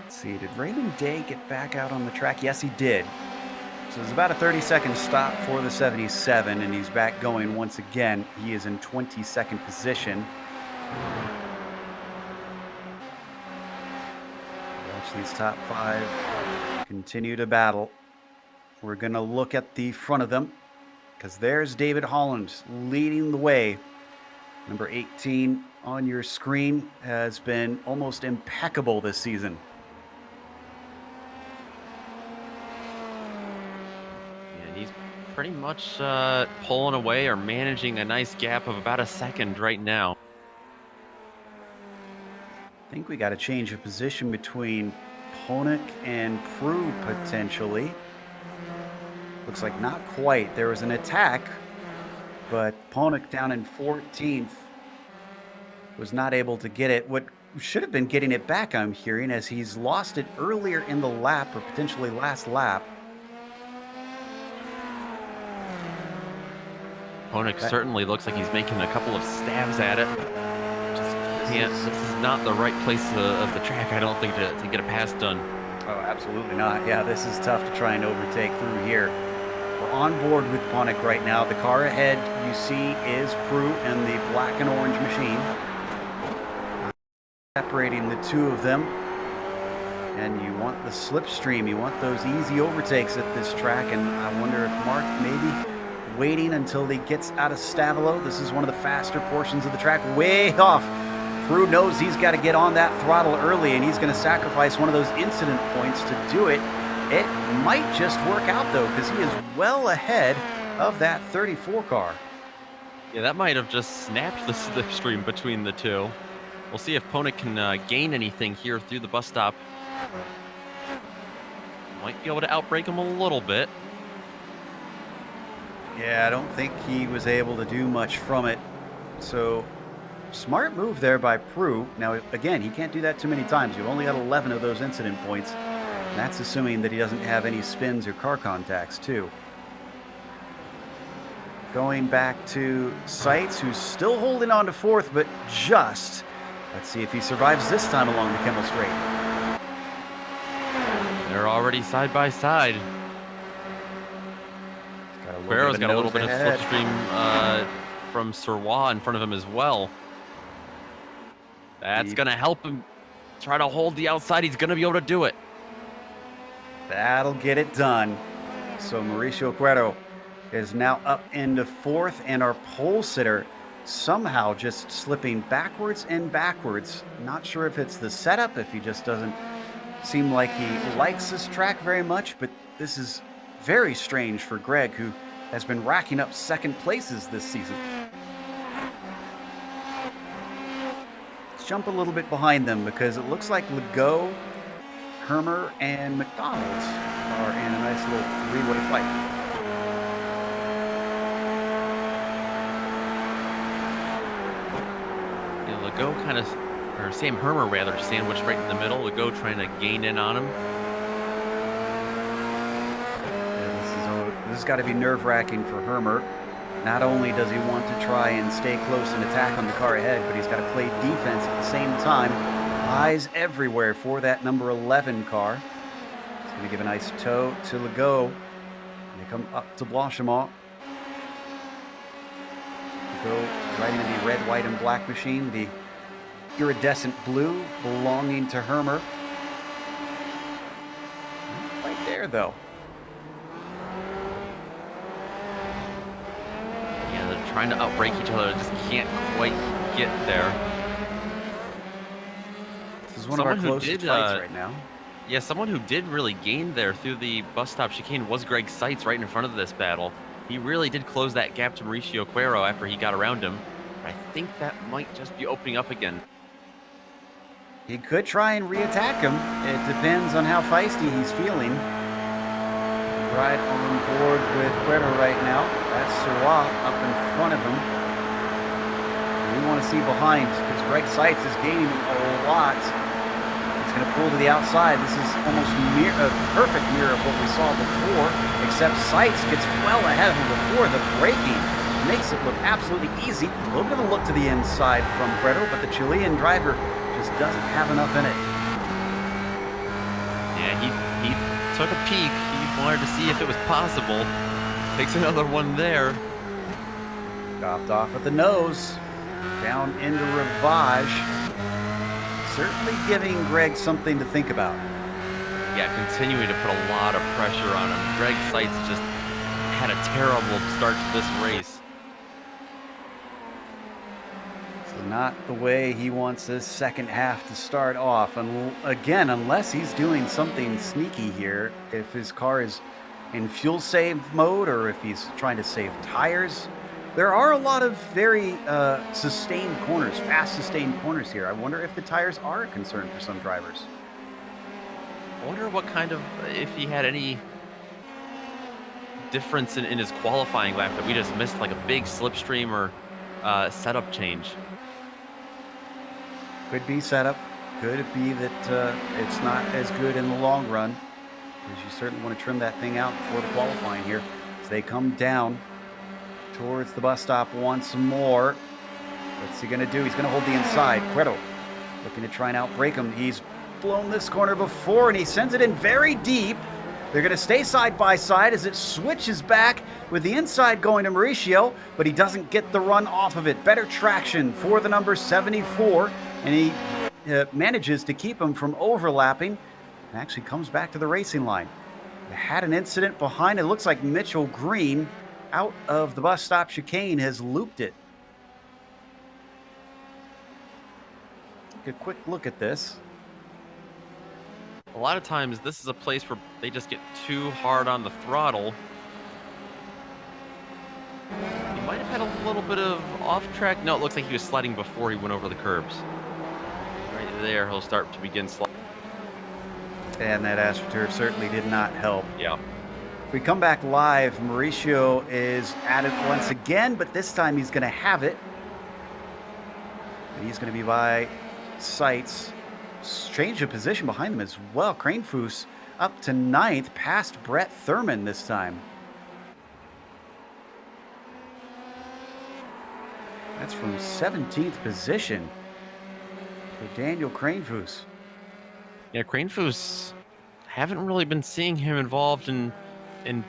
Let's see, did Raymond Day get back out on the track? Yes, he did. So it's about a 30-second stop for the 77, and he's back going once again. He is in 22nd position. Watch these top 5 continue to battle. We're going to look at the front of them, because there's David Holland leading the way. Number 18 on your screen has been almost impeccable this season. Pretty much pulling away or managing a nice gap of about a second right now. I think we got a change of position between Ponik and Prue potentially. Looks like not quite. There was an attack, but Ponik down in 14th was not able to get it. What should have been getting it back, I'm hearing, as he's lost it earlier in the lap, or potentially last lap. Ponik certainly looks like he's making a couple of stabs at it. Just can't. This is not the right place of the track, I don't think, to get a pass done. Oh, absolutely not. Yeah, this is tough to try and overtake through here. We're on board with Ponik right now. The car ahead you see is Prue and the black and orange machine. Separating the two of them. And you want the slipstream. You want those easy overtakes at this track. And I wonder if Mark maybe waiting until he gets out of Stavelo. This is one of the faster portions of the track, way off. Prue knows he's got to get on that throttle early, and he's going to sacrifice one of those incident points to do it. It might just work out, though, because he is well ahead of that 34 car. Yeah, that might have just snapped the slipstream between the two. We'll see if Ponik can gain anything here through the bus stop. Might be able to outbrake him a little bit. Yeah, I don't think he was able to do much from it. So, smart move there by Prue. Now, again, he can't do that too many times. You've only got 11 of those incident points. And that's assuming that he doesn't have any spins or car contacts, too. Going back to Seitz, who's still holding on to 4th, but just. Let's see if he survives this time along the Kemmel Straight. They're already side by side. Cuero's got a little bit of slipstream from Serrois in front of him as well. That's going to help him try to hold the outside. He's going to be able to do it. That'll get it done. So Mauricio Cuerdo is now up into 4th, and our pole sitter somehow just slipping backwards and backwards. Not sure if it's the setup, if he just doesn't seem like he likes this track very much, but this is very strange for Greg, who has been racking up second places this season. Let's jump a little bit behind them, because it looks like Legault, Hermer, and McDonald are in a nice little three-way fight. Yeah, Legault kind of, or Sam Hermer rather, sandwiched right in the middle. Legault trying to gain in on him. This has got to be nerve-wracking for Hermer. Not only does he want to try and stay close and attack on the car ahead, but he's got to play defense at the same time. Eyes everywhere for that number 11 car. He's going Gonna give a nice toe to Legault. They come up to Blanchimont. Legault riding in the red, white, and black machine. The iridescent blue belonging to Hermer. Right there, though. Yeah, they're trying to outbrake each other. Just can't quite get there. This is one of our closest fights right now. Yeah, someone who did really gain there through the bus stop chicane was Greg Seitz right in front of this battle. He really did close that gap to Mauricio Cuero after he got around him. But I think that might just be opening up again. He could try and re-attack him. It depends on how feisty he's feeling. Right on board with Cuero right now. That's Sirwa up in front of him. We want to see behind because Greg Seitz is gaining a lot. He's going to pull to the outside. This is almost a perfect mirror of what we saw before, except Seitz gets well ahead of him before. The braking makes it look absolutely easy. A little bit of a look to the inside from Cuero, but the Chilean driver just doesn't have enough in it. Yeah, he took a peek. He wanted to see if it was possible. Takes another one there. Dropped off at the nose. Down into Rivage. Certainly giving Greg something to think about. Yeah, continuing to put a lot of pressure on him. Greg Seitz just had a terrible start to this race. So not the way he wants this second half to start off. And again, unless he's doing something sneaky here, if his car is in fuel save mode or if he's trying to save tires. There are a lot of very sustained corners, fast sustained corners here. I wonder if the tires are a concern for some drivers. I wonder what kind of, if he had any difference in his qualifying lap that we just missed, like a big slipstream or setup change. Could be setup. Could it be that it's not as good in the long run? Because you certainly want to trim that thing out before the qualifying here. As they come down towards the bus stop once more. What's he going to do? He's going to hold the inside. Cuero looking to try and outbrake him. He's blown this corner before, and he sends it in very deep. They're going to stay side by side as it switches back with the inside going to Mauricio, but he doesn't get the run off of it. Better traction for the number 74, and he manages to keep him from overlapping and actually comes back to the racing line. They had an incident behind it. It looks like Mitchell Green out of the bus stop chicane has looped it. Take a quick look at this. A lot of times this is a place where they just get too hard on the throttle. He might have had a little bit of off track. No, it looks like he was sliding before he went over the curbs. Right there, he'll start to begin sliding. And that AstroTurf certainly did not help. Yeah. If we come back live, Mauricio is at it once again, but this time he's going to have it. And he's going to be by Seitz. Change of position behind them as well. Kranefuss up to 9th, past Brett Thurman this time. That's from 17th position for Daniel Kranefuss. Yeah, Kranefuss, haven't really been seeing him involved in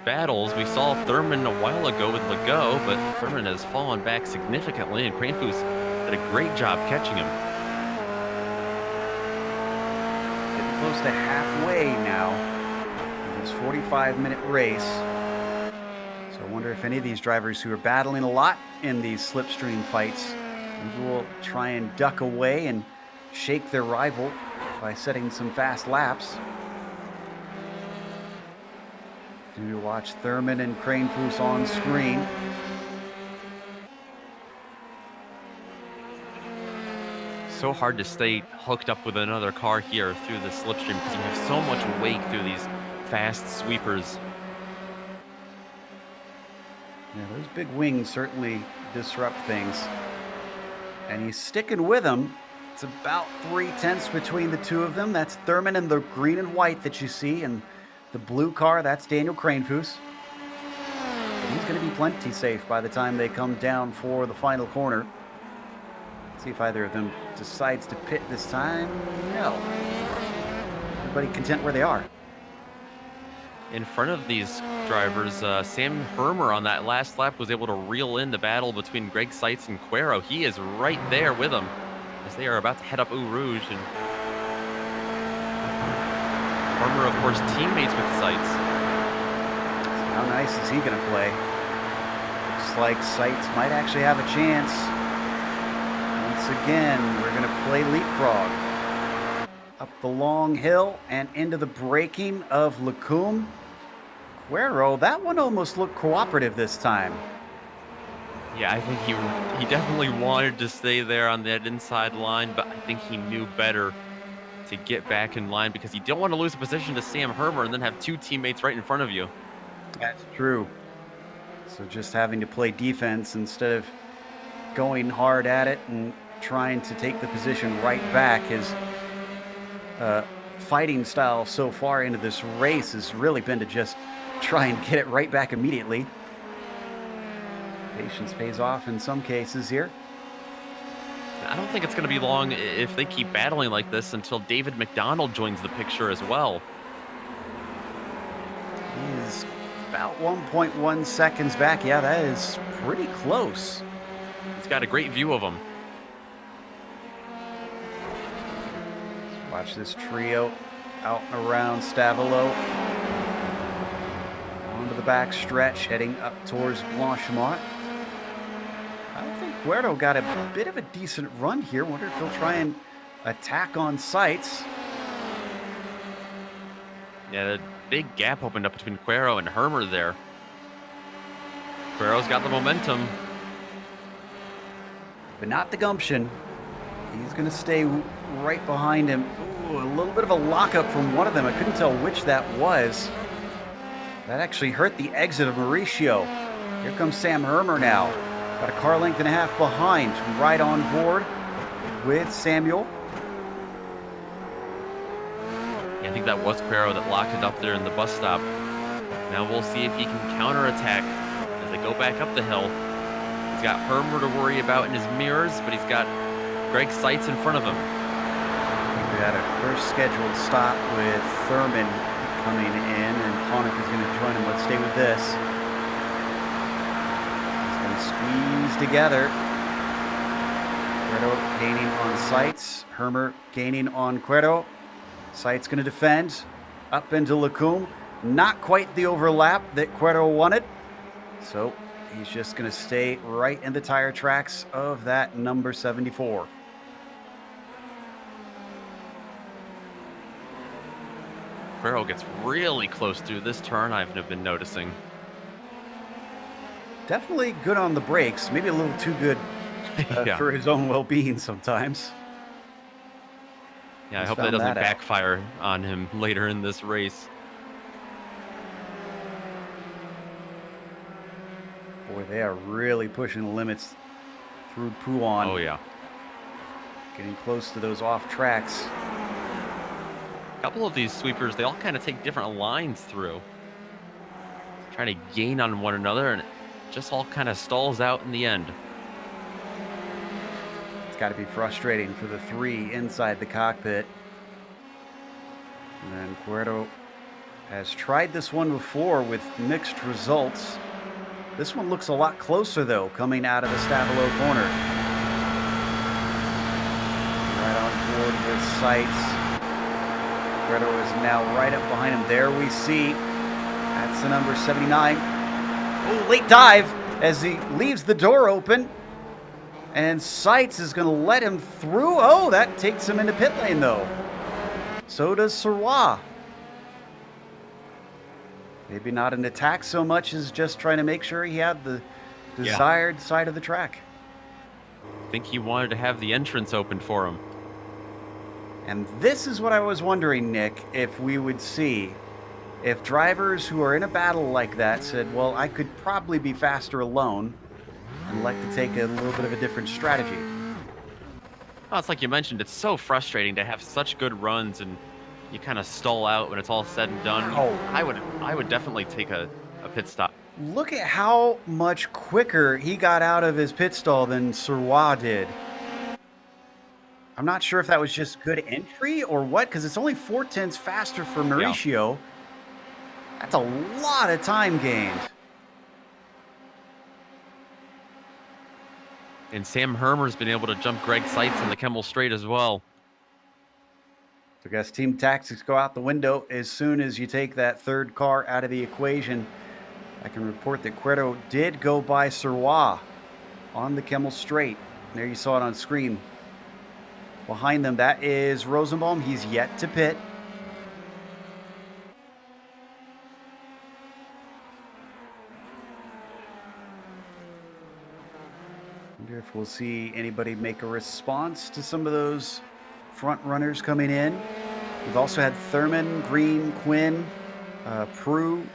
battles. We saw Thurman a while ago with Legault, but Thurman has fallen back significantly, and Kranefuss did a great job catching him. Getting close to halfway now in this 45-minute race. So I wonder if any of these drivers who are battling a lot in these slipstream fights will try and duck away and shake their rival by setting some fast laps. Do watch Thurman and Kranefuss on screen. So hard to stay hooked up with another car here through the slipstream because you have so much wake through these fast sweepers. Yeah, those big wings certainly disrupt things. And he's sticking with them. It's about 3/10 between the two of them. That's Thurman in the green and white that you see, and the blue car, that's Daniel Kranefuss. He's going to be plenty safe by the time they come down for the final corner. Let's see if either of them decides to pit this time. No. Everybody content where they are. in front of these drivers. Sam Hermer on that last lap was able to reel in the battle between Greg Seitz and Quero. He is right there with him as they are about to head up Eau Rouge. And Hermer, of course, teammates with Seitz. How nice is he going to play? Looks like Seitz might actually have a chance. Once again, we're going to play leapfrog. Up the long hill and into the braking of Lacombe. Quero, that one almost looked cooperative this time. Yeah, I think he definitely wanted to stay there on that inside line, but I think he knew better to get back in line because you don't want to lose a position to Sam Hermer and then have two teammates right in front of you. That's true. So just having to play defense instead of going hard at it and trying to take the position right back. His fighting style so far into this race has really been to just try and get it right back immediately. Patience pays off in some cases here. I don't think it's going to be long if they keep battling like this until David McDonald joins the picture as well. He's about 1.1 seconds back. Yeah, that is pretty close. He's got a great view of him. Watch this trio out and around Stavelot. Onto the back stretch, heading up towards Blanchimont. I think Quero got a bit of a decent run here. Wonder if he'll try and attack on Seitz. Yeah, the big gap opened up between Quero and Hermer there. Quero's got the momentum. But not the gumption. He's going to stay right behind him. Ooh, a little bit of a lockup from one of them. I couldn't tell which that was. That actually hurt the exit of Mauricio. Here comes Sam Hermer now. Got a car length and a half behind. Right on board with Samuel. Yeah, I think that was Quero that locked it up there in the bus stop. Now we'll see if he can counterattack as they go back up the hill. He's got Hermer to worry about in his mirrors, but he's got Greg Seitz in front of him. We got a first scheduled stop with Thurman coming in, and Honig is going to join him. Let's stay with this. He's going to squeeze together. Quero gaining on Seitz. Hermer gaining on Quero. Seitz going to defend. Up into Lacombe. Not quite the overlap that Quero wanted. So he's just going to stay right in the tire tracks of that number 74. Quero gets really close through this turn, I've been noticing. Definitely good on the brakes. Maybe a little too good yeah. for his own well-being sometimes. Yeah, I hope that doesn't backfire on him later in this race. Boy, they are really pushing the limits through Pouan. Oh, yeah. Getting close to those off tracks. A couple of these sweepers, they all kind of take different lines through. Trying to gain on one another, and it just all kind of stalls out in the end. It's got to be frustrating for the three inside the cockpit. And then Quero has tried this one before with mixed results. This one looks a lot closer, though, coming out of the Stavelot corner. Right on board with Seitz. Quero is now right up behind him. There we see. That's the number 79. Oh, late dive as he leaves the door open. And Seitz is going to let him through. Oh, that takes him into pit lane, though. So does Serrois. Maybe not an attack so much as just trying to make sure he had the desired side of the track. I think he wanted to have the entrance open for him. And this is what I was wondering, Nick, if we would see. If drivers who are in a battle like that said, well, I could probably be faster alone, and like to take a little bit of a different strategy. Oh, it's like you mentioned, it's so frustrating to have such good runs and you kind of stall out when it's all said and done. Oh. I would definitely take a pit stop. Look at how much quicker he got out of his pit stall than Serrois did. I'm not sure if that was just good entry or what, because it's only 4/10 faster for Mauricio. That's a lot of time gained. And Sam Hermer's been able to jump Greg Seitz in the Kemmel Straight as well. So I guess team tactics go out the window as soon as you take that third car out of the equation. I can report that Cuero did go by Serrois on the Kemmel Straight. There you saw it on screen. Behind them, that is Rosenbaum. He's yet to pit. Wonder if we'll see anybody make a response to some of those front runners coming in. We've also had Thurman, Green, Quinn, Prue,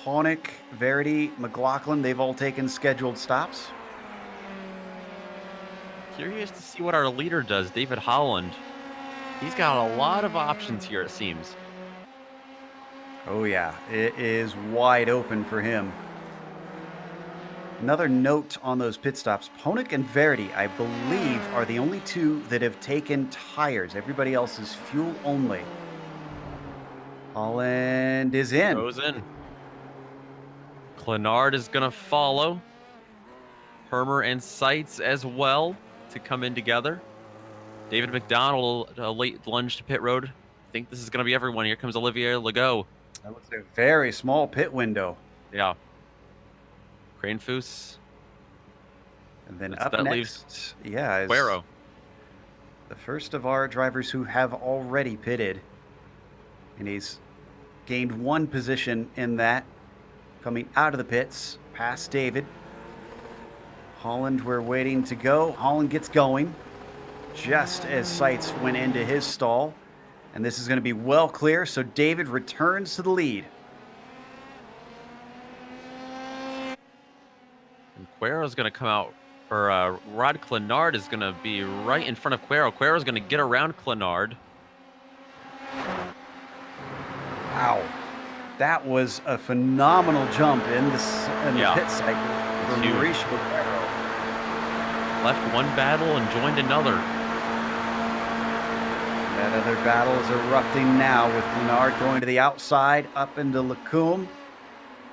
Pawnick, Verity, McLaughlin. They've all taken scheduled stops. Curious to see what our leader does, David Holland. He's got a lot of options here, it seems. Oh yeah, it is wide open for him. Another note on those pit stops, Ponick and Verity, I believe, are the only two that have taken tires. Everybody else is fuel only. Holland is in. Goes in. Clenard is going to follow. Hermer and Seitz as well to come in together. David McDonald, a late lunge to pit road. I think this is going to be everyone. Here comes Olivier Legault. That looks like a very small pit window. Yeah. Cranefoos. And then That's, up that next, leaves yeah, is Cuero. the first of our drivers who have already pitted. And he's gained one position in that, coming out of the pits, past David. Holland, we're waiting to go. Holland gets going just as Seitz went into his stall. And this is going to be well clear, so David returns to the lead. And Cuero's going to come out, or Rod Clenard is going to be right in front of Cuero. Cuero's going to get around Clenard. Wow. That was a phenomenal jump in the pit cycle for Mauricio Cuero. Left one battle and joined another. That other battle is erupting now with Clenard going to the outside, up into Lacombe.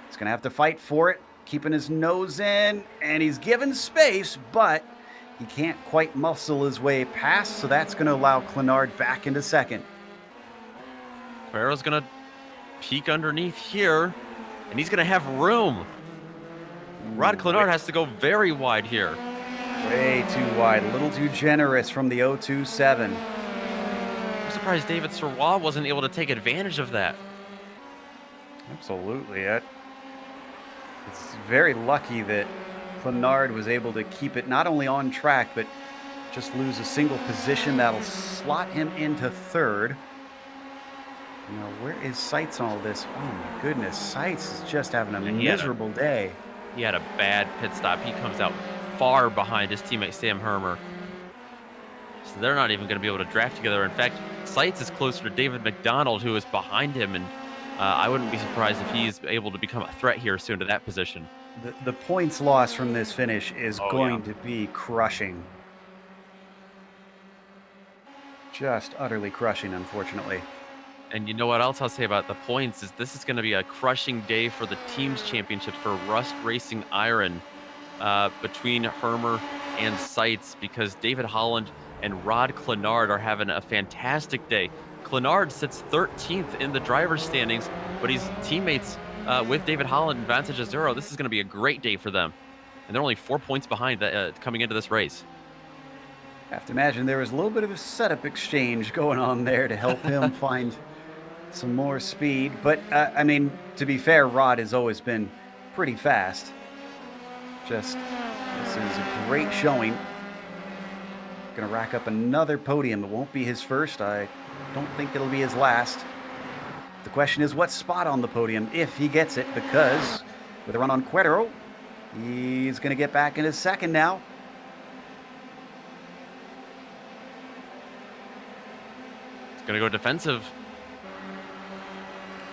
He's going to have to fight for it, keeping his nose in, and he's given space, but he can't quite muscle his way past, so that's going to allow Clenard back into second. Cuero's going to peek underneath here, and he's going to have room. Rod Clenard has to go very wide here. Way too wide, a little too generous from the 027. I'm surprised David Serrois wasn't able to take advantage of that. Absolutely. It's very lucky that Clenard was able to keep it not only on track, but just lose a single position. That'll slot him into third. Now, where is Seitz on all this? Oh my goodness, Seitz is just having a miserable day. He had a bad pit stop. He comes out far behind his teammate Sam Hermer. So they're not even going to be able to draft together. In fact, Seitz is closer to David McDonald, who is behind him, and I wouldn't be surprised if he's able to become a threat here soon to that position. The points loss from this finish is going to be crushing. Just utterly crushing, unfortunately. And you know what else I'll say about the points is this is going to be a crushing day for the teams championships for Rust Racing Iron between Hermer and Seitz, because David Holland and Rod Clenard are having a fantastic day. Clenard sits 13th in the driver's standings, but he's teammates with David Holland and Vantage Azuro. This is going to be a great day for them. And they're only 4 points behind coming into this race. I have to imagine there was a little bit of a setup exchange going on there to help him find some more speed. But, I mean, to be fair, Rod has always been pretty fast. This is a great showing. Going to rack up another podium. It won't be his first. I don't think it'll be his last. The question is what spot on the podium if he gets it, because with a run on Cuero, he's going to get back into second now. It's going to go defensive.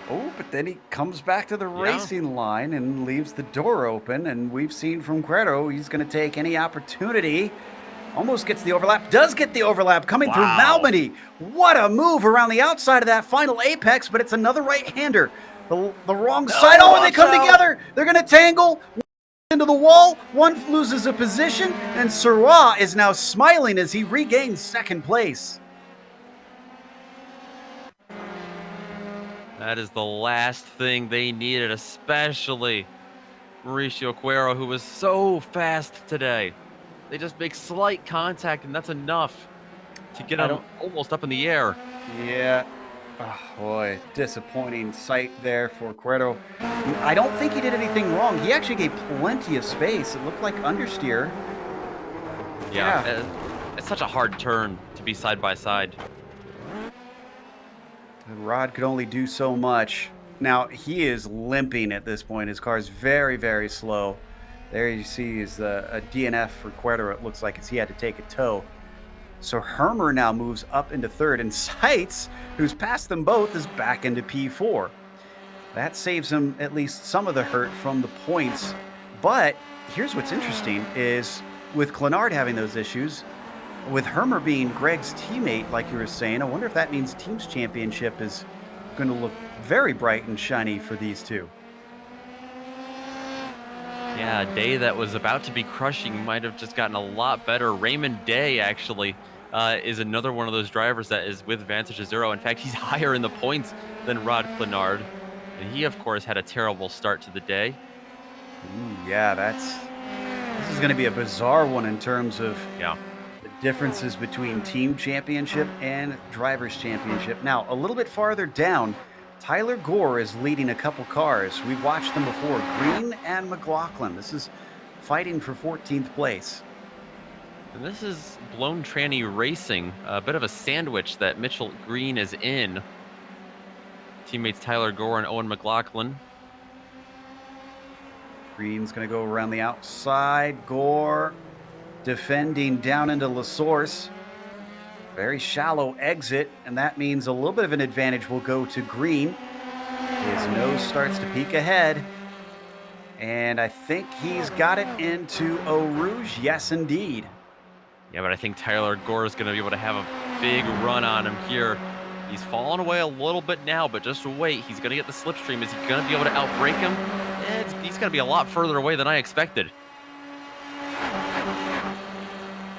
Oh, but then he comes back to the racing line and leaves the door open. And we've seen from Cuero, he's going to take any opportunity. Almost gets the overlap. Does get the overlap coming through Malmedy. What a move around the outside of that final apex, but it's another right-hander The wrong side. Oh, and they come together. They're going to tangle into the wall. One loses a position, and Sirwa is now smiling as he regains second place. That is the last thing they needed, especially Mauricio Cuero, who was so fast today. They just make slight contact, and that's enough to get him almost up in the air. Yeah. Oh, boy, disappointing sight there for Cuero. I don't think he did anything wrong. He actually gave plenty of space. It looked like understeer. Yeah. It's such a hard turn to be side by side. Rod could only do so much. Now, he is limping at this point. His car is very, very slow. There you see is a DNF for Cuero. It looks like he had to take a tow. So Hermer now moves up into third, and Seitz, who's passed them both, is back into P4. That saves him at least some of the hurt from the points. But here's what's interesting is with Clenard having those issues, with Hermer being Greg's teammate, like you were saying, I wonder if that means Teams Championship is going to look very bright and shiny for these two. Yeah, a day that was about to be crushing might have just gotten a lot better. Raymond Day, actually, is another one of those drivers that is with Vantage of Zero. In fact, he's higher in the points than Rod Clenard. And he, of course, had a terrible start to the day. Ooh, yeah, this is going to be a bizarre one in terms of the differences between Team Championship and Drivers Championship. Now, a little bit farther down, Tyler Gore is leading a couple cars. We've watched them before, Green and McLaughlin. This is fighting for 14th place. And this is Blown Tranny Racing, a bit of a sandwich that Mitchell Green is in. Teammates Tyler Gore and Owen McLaughlin. Green's going to go around the outside. Gore defending down into La Source. Very shallow exit, and that means a little bit of an advantage will go to Green. His nose starts to peek ahead, and I think he's got it into Eau Rouge. Yes, indeed. Yeah, but I think Tyler Gore is going to be able to have a big run on him here. He's fallen away a little bit now, but just wait. He's going to get the slipstream. Is he going to be able to outbrake him? He's going to be a lot further away than I expected.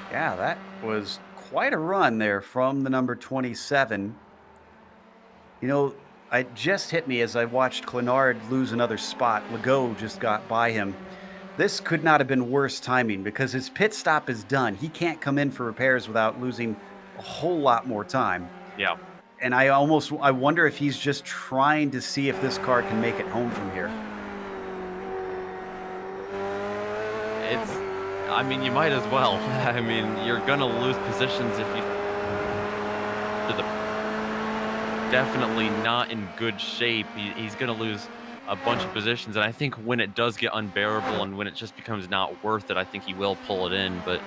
Yeah, that was quite a run there from the number 27. You know, it just hit me as I watched Clenard lose another spot. Legault just got by him. This could not have been worse timing because his pit stop is done. He can't come in for repairs without losing a whole lot more time. Yeah. And I wonder if he's just trying to see if this car can make it home from here. I mean, you might as well. I mean, you're going to lose positions if you... Definitely not in good shape. He's going to lose a bunch of positions, and I think when it does get unbearable and when it just becomes not worth it, I think he will pull it in, but...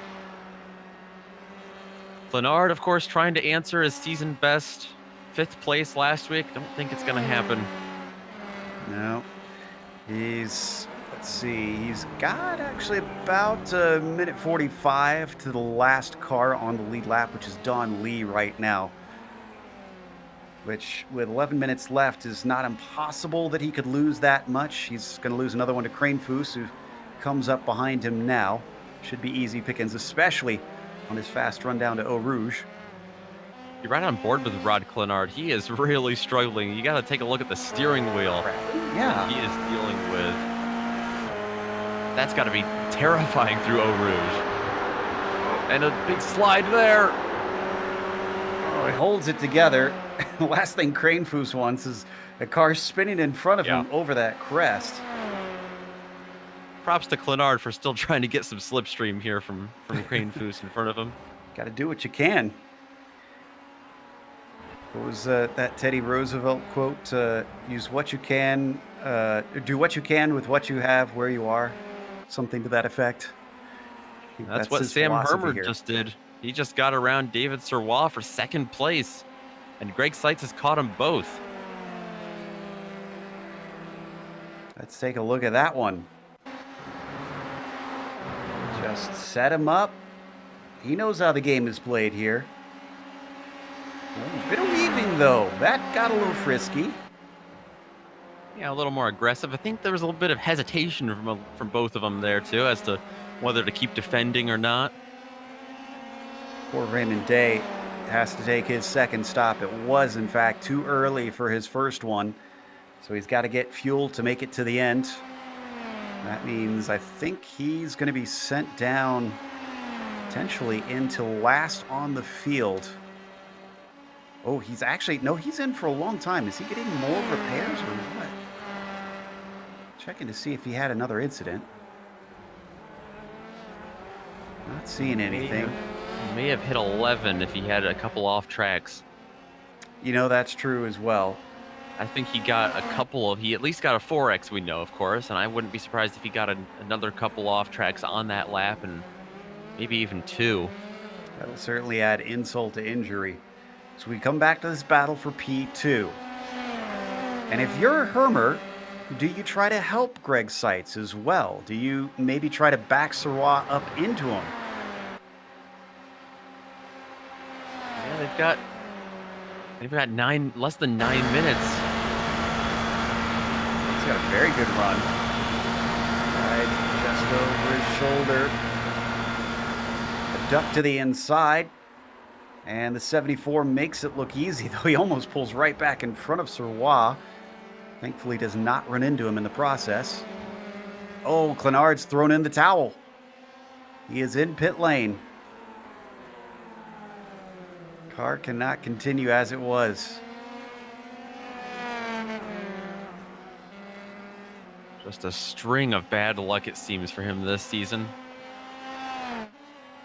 Clenard, of course, trying to answer his season best 5th place last week. Don't think it's going to happen. No. Let's see, he's got actually about a minute 45 to the last car on the lead lap, which is Don Lee right now. Which, with 11 minutes left, is not impossible that he could lose that much. He's going to lose another one to Cranefoos, who comes up behind him now. Should be easy pickings, especially on his fast run down to Eau Rouge. You're right on board with Rod Clenard. He is really struggling. You got to take a look at the steering wheel. Yeah. He is dealing with. That's got to be terrifying through Eau Rouge. And a big slide there. Oh, he holds it together. The last thing Cranefoos wants is a car spinning in front of him over that crest. Props to Clenard for still trying to get some slipstream here from Cranefoos in front of him. Got to do what you can. What was that Teddy Roosevelt quote? Use what you can, do what you can with what you have where you are. Something to that effect. That's what Sam Hermer just did. He just got around David Sirwa for 2nd place. And Greg Seitz has caught them both. Let's take a look at that one. Just set him up. He knows how the game is played here. Ooh, bit of weaving, though. That got a little frisky. Yeah, a little more aggressive. I think there was a little bit of hesitation from both of them there too, as to whether to keep defending or not. Poor Raymond Day has to take his second stop. It was, in fact, too early for his first one. So he's got to get fuel to make it to the end. That means I think he's going to be sent down potentially into last on the field. Oh, he's actually, no, he's in for a long time. Is he getting more repairs or what? Checking to see if he had another incident. Not seeing anything. He may have hit 11 if he had a couple off tracks. You know, that's true as well. I think he got a couple of, he at least got a 4X, we know, of course, and I wouldn't be surprised if he got another couple off tracks on that lap, and maybe even 2. That'll certainly add insult to injury. So we come back to this battle for P2. And if you're Hermer, do you try to help Greg Seitz as well? Do you maybe try to back Sirois up into him? Yeah, they've got less than 9 minutes. He's got a very good run. Right just over his shoulder. A duck to the inside. And the 74 makes it look easy, though he almost pulls right back in front of Sirois. Thankfully does not run into him in the process. Oh, Clenard's thrown in the towel. He is in pit lane. Car cannot continue as it was. Just a string of bad luck, it seems, for him this season.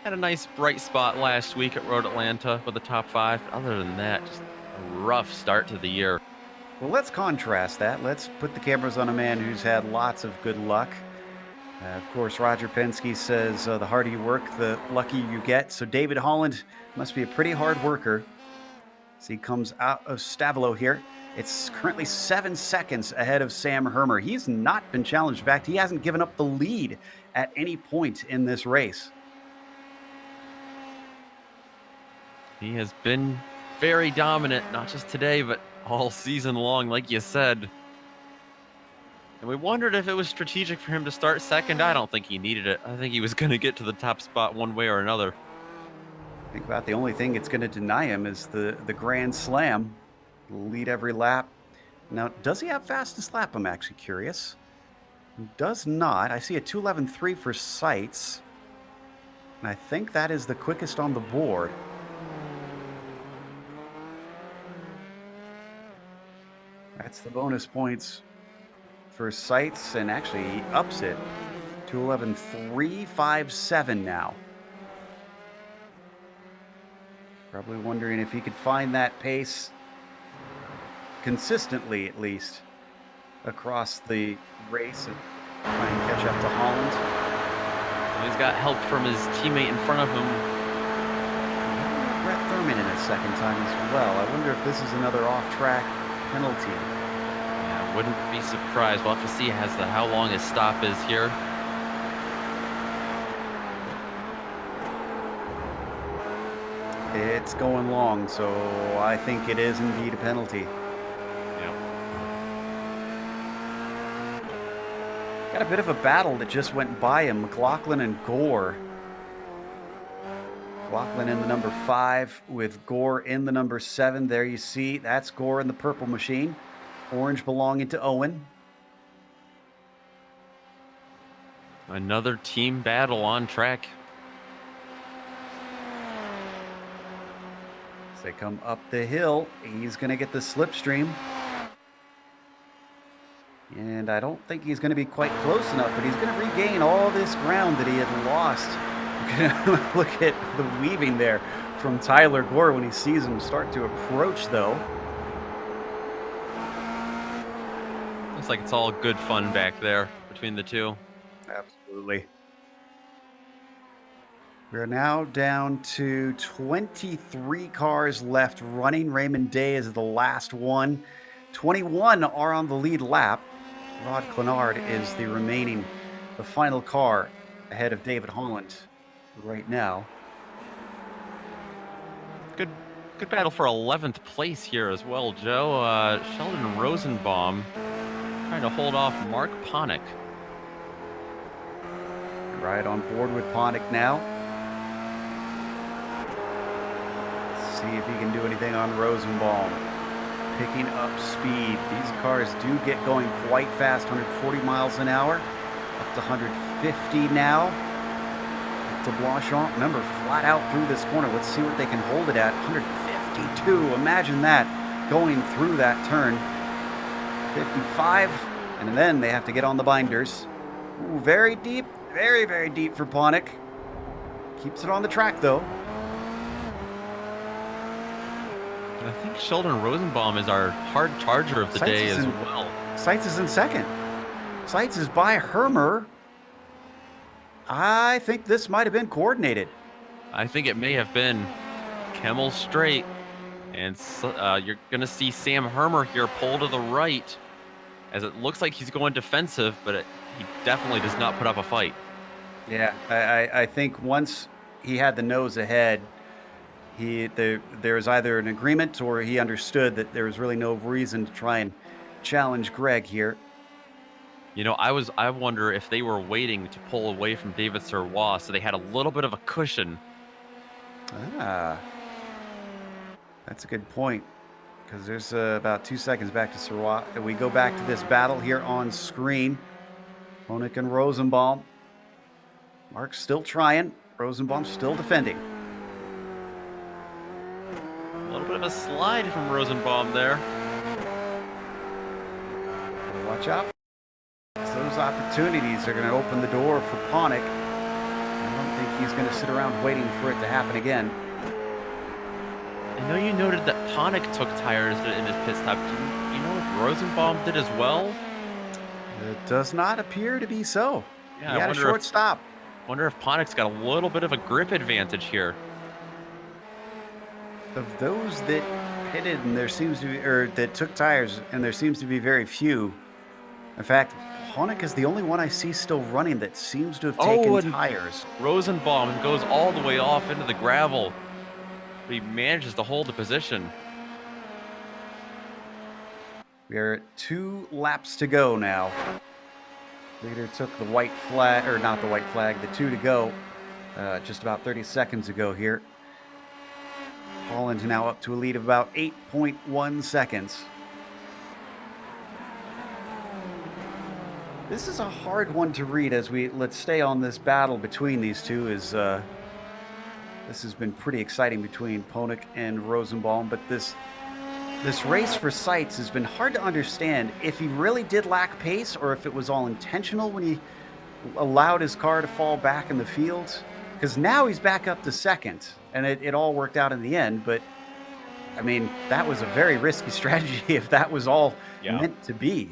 Had a nice bright spot last week at Road Atlanta with the top 5. Other than that, just a rough start to the year. Well, let's contrast that. Let's put the cameras on a man who's had lots of good luck. Of course, Roger Penske says the harder you work, the luckier you get. So David Holland must be a pretty hard worker as he comes out of Stavelo here. It's currently 7 seconds ahead of Sam Hermer. He's not been challenged. In fact, he hasn't given up the lead at any point in this race. He has been very dominant, not just today, but all season long, like you said. And we wondered if it was strategic for him to start second. I don't think he needed it. I think he was going to get to the top spot one way or another. Think about the only thing it's going to deny him is the Grand Slam. Lead every lap. Now, does he have fastest lap? I'm actually curious. He does not. I see a 2:11.3 for Seitz. And I think that is the quickest on the board. That's the bonus points for Seitz, and actually he ups it. 2:11.357 now. Probably wondering if he could find that pace consistently, at least, across the race and try and catch up to Holland. He's got help from his teammate in front of him. Brett Thurman in a second time as well. I wonder if this is another off-track penalty. Yeah, wouldn't be surprised. We'll have to see how long his stop is here. It's going long, so I think it is indeed a penalty. Yeah. Got a bit of a battle that just went by him. McLaughlin and Gore. McLaughlin in the number 5 with Gore in the number 7. There you see, that's Gore in the purple machine. Orange belonging to Owen. Another team battle on track. As they come up the hill, he's going to get the slipstream. And I don't think he's going to be quite close enough, but he's going to regain all this ground that he had lost. Look at the weaving there from Tyler Gore when he sees him start to approach, though. Looks like it's all good fun back there between the two. Absolutely. We're now down to 23 cars left running. Raymond Day is the last one. 21 are on the lead lap. Rod Clenard is the final car ahead of David Holland right now. Good battle for 11th place here as well, Joe. Sheldon Rosenbaum trying to hold off Mark Ponick. Right on board with Ponick now. Let's see if he can do anything on Rosenbaum. Picking up speed. These cars do get going quite fast, 140 miles an hour, up to 150 now. Up to Blanchard. Remember, flat out through this corner. Let's see what they can hold it at. 152. Imagine that, going through that turn. 55, and then they have to get on the binders. Ooh, very deep, very, very deep for Ponick. Keeps it on the track, though. I think Sheldon Rosenbaum is our hard charger of the day as well. Seitz is in second. Seitz is by Hermer. I think this might have been coordinated. I think it may have been Kemmel straight. And you're going to see Sam Hermer here pull to the right, as it looks like he's going defensive, but he definitely does not put up a fight. Yeah, I think once he had the nose ahead, there was either an agreement or he understood that there was really no reason to try and challenge Greg here. You know, I wonder if they were waiting to pull away from David Serrois, so they had a little bit of a cushion. That's a good point, because there's about 2 seconds back to Serrois. And we go back to this battle here on screen. Ponick and Rosenbaum. Mark's still trying. Rosenbaum's still defending. A little bit of a slide from Rosenbaum there. Watch out. Those opportunities are going to open the door for Ponick. I don't think he's going to sit around waiting for it to happen again. I know you noted that Ponick took tires in his pit stop. Do you know if Rosenbaum did as well? It does not appear to be so. Yeah, he had a short stop. Wonder if Ponick's got a little bit of a grip advantage here. Of those that pitted and there seems to be, or that took tires, and there seems to be very few. In fact, Ponick is the only one I see still running that seems to have taken tires. Rosenbaum goes all the way off into the gravel. But he manages to hold the position. We are at 2 laps to go now. Leader took the white flag, or not the white flag, the 2 to go just about 30 seconds ago here. Holland now up to a lead of about 8.1 seconds. This is a hard one to read as let's stay on this battle between these two. This has been pretty exciting between Ponick and Rosenbaum, but this race for Seitz has been hard to understand if he really did lack pace or if it was all intentional when he allowed his car to fall back in the field. Because now he's back up to second, and it all worked out in the end. But, I mean, that was a very risky strategy if that was all meant to be.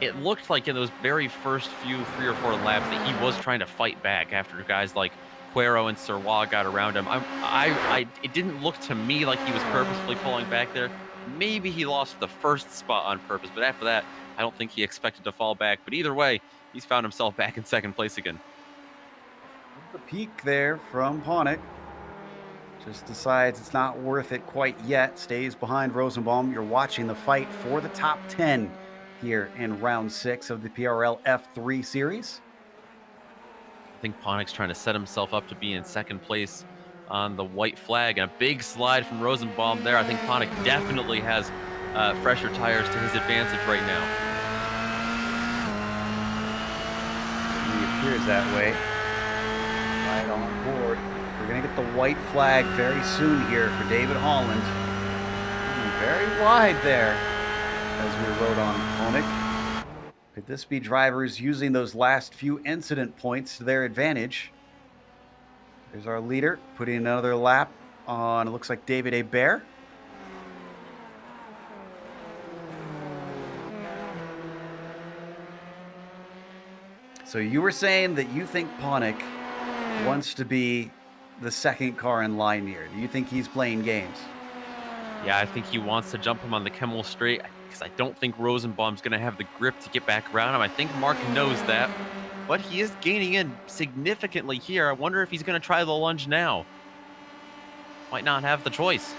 It looked like in those very first few 3 or 4 laps that he was trying to fight back after guys like Cuero and Serrois got around him. It didn't look to me like he was purposefully pulling back there. Maybe he lost the first spot on purpose, but after that, I don't think he expected to fall back. But either way, he's found himself back in second place again. The peak there from Ponick. Just decides it's not worth it quite yet. Stays behind Rosenbaum. You're watching the fight for the top 10 here in round 6 of the PRL F3 series. I think Ponick's trying to set himself up to be in second place on the white flag, and a big slide from Rosenbaum there. I think Ponick definitely has fresher tires to his advantage right now. He appears that way. Right on board. We're going to get the white flag very soon here for David Holland. Very wide there as we rode on Ponick. Could this be drivers using those last few incident points to their advantage? There's our leader putting another lap on, it looks like David Hebert. So you were saying that you think Ponick wants to be the second car in line here. Do you think he's playing games? Yeah, I think he wants to jump him on the Kemmel straight because I don't think Rosenbaum's going to have the grip to get back around him. I think Mark knows that, but he is gaining in significantly here. I wonder if he's going to try the lunge now. Might not have the choice.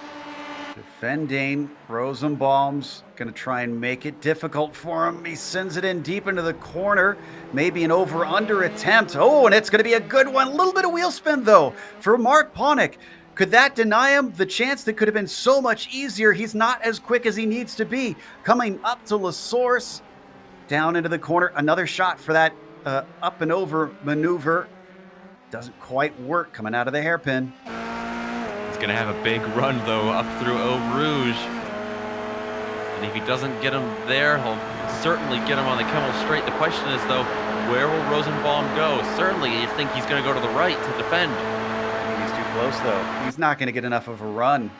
Defending, Rosenbaum's going to try and make it difficult for him. He sends it in deep into the corner. Maybe an over-under attempt. Oh, and it's going to be a good one. A little bit of wheel spin, though, for Mark Ponick. Could that deny him the chance that could have been so much easier? He's not as quick as he needs to be. Coming up to La Source, down into the corner. Another shot for that up and over maneuver. Doesn't quite work coming out of the hairpin. He's going to have a big run, though, up through Eau Rouge. And if he doesn't get him there, he'll certainly get him on the Kemmel Straight. The question is, though, where will Rosenbaum go? Certainly, you think he's going to go to the right to defend. He's too close, though. He's not going to get enough of a run.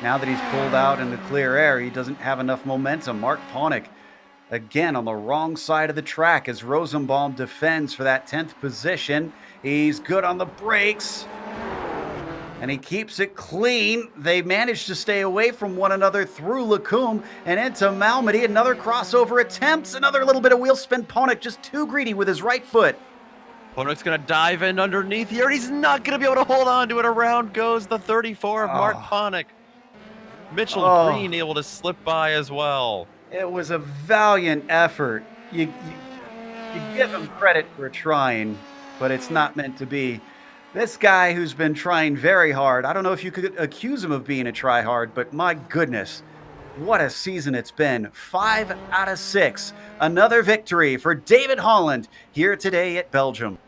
Now that he's pulled out in the clear air, he doesn't have enough momentum. Mark Ponick, again, on the wrong side of the track as Rosenbaum defends for that 10th position. He's good on the brakes. And he keeps it clean. They managed to stay away from one another through Lacombe and into Malmedy. Another crossover attempts. Another little bit of wheel spin. Ponick just too greedy with his right foot. Ponick's going to dive in underneath here. He's not going to be able to hold on to it. Around goes the 34 of Mark Ponick. Mitchell Green able to slip by as well. It was a valiant effort. You give him credit for trying, but it's not meant to be. This guy who's been trying very hard, I don't know if you could accuse him of being a try-hard, but my goodness, what a season it's been. 5 out of 6. Another victory for David Holland here today at Belgium.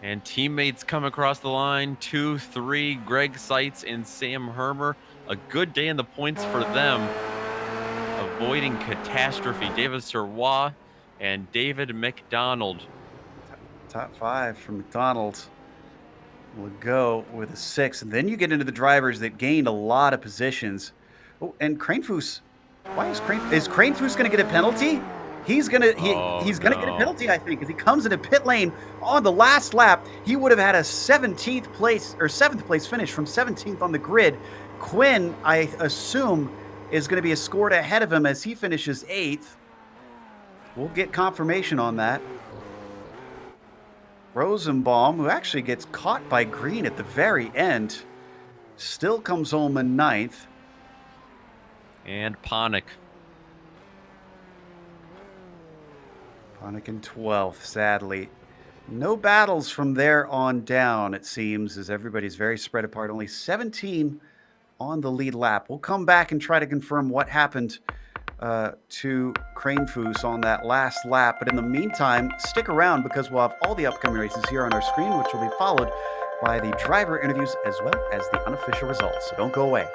And teammates come across the line, 2-3, Greg Seitz and Sam Hermer. A good day in the points for them. Avoiding catastrophe, David Serrois and David McDonald. Top 5 for McDonald will go with a 6. And then you get into the drivers that gained a lot of positions. Oh, and Kranefoos. Why is Kranefoos going to get a penalty? He's going to get a penalty, I think, because he comes into pit lane on the last lap. He would have had a 7th place finish from 17th on the grid. Quinn, I assume, is going to be scored ahead of him as he finishes 8th. We'll get confirmation on that. Rosenbaum, who actually gets caught by Green at the very end, still comes home in 9th. And Ponick. Ponick in 12th, sadly. No battles from there on down, it seems, as everybody's very spread apart. Only 17 on the lead lap. We'll come back and try to confirm what happened to Kranefoos on that last lap. But in the meantime, stick around because we'll have all the upcoming races here on our screen, which will be followed by the driver interviews as well as the unofficial results. So don't go away.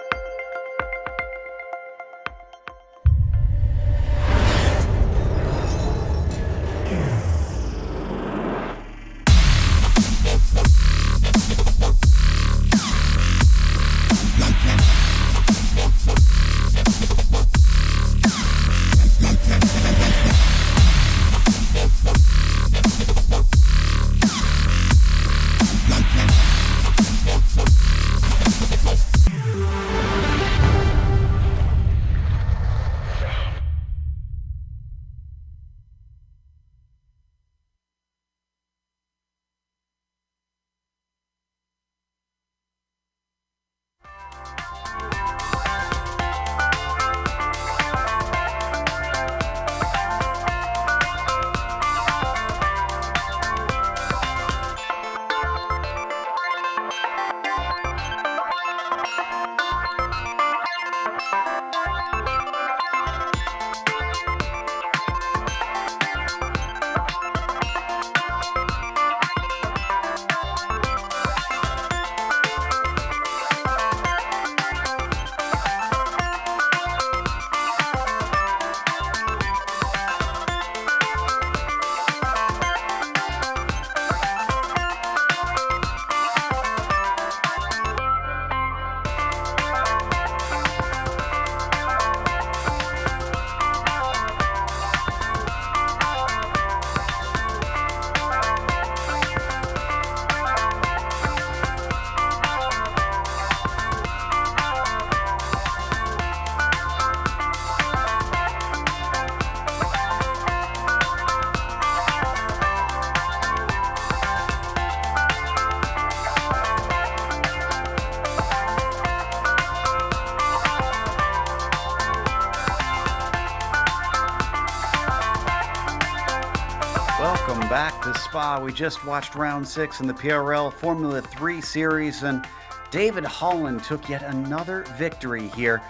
to Spa. We just watched round 6 in the PRL Formula 3 series, and David Holland took yet another victory here.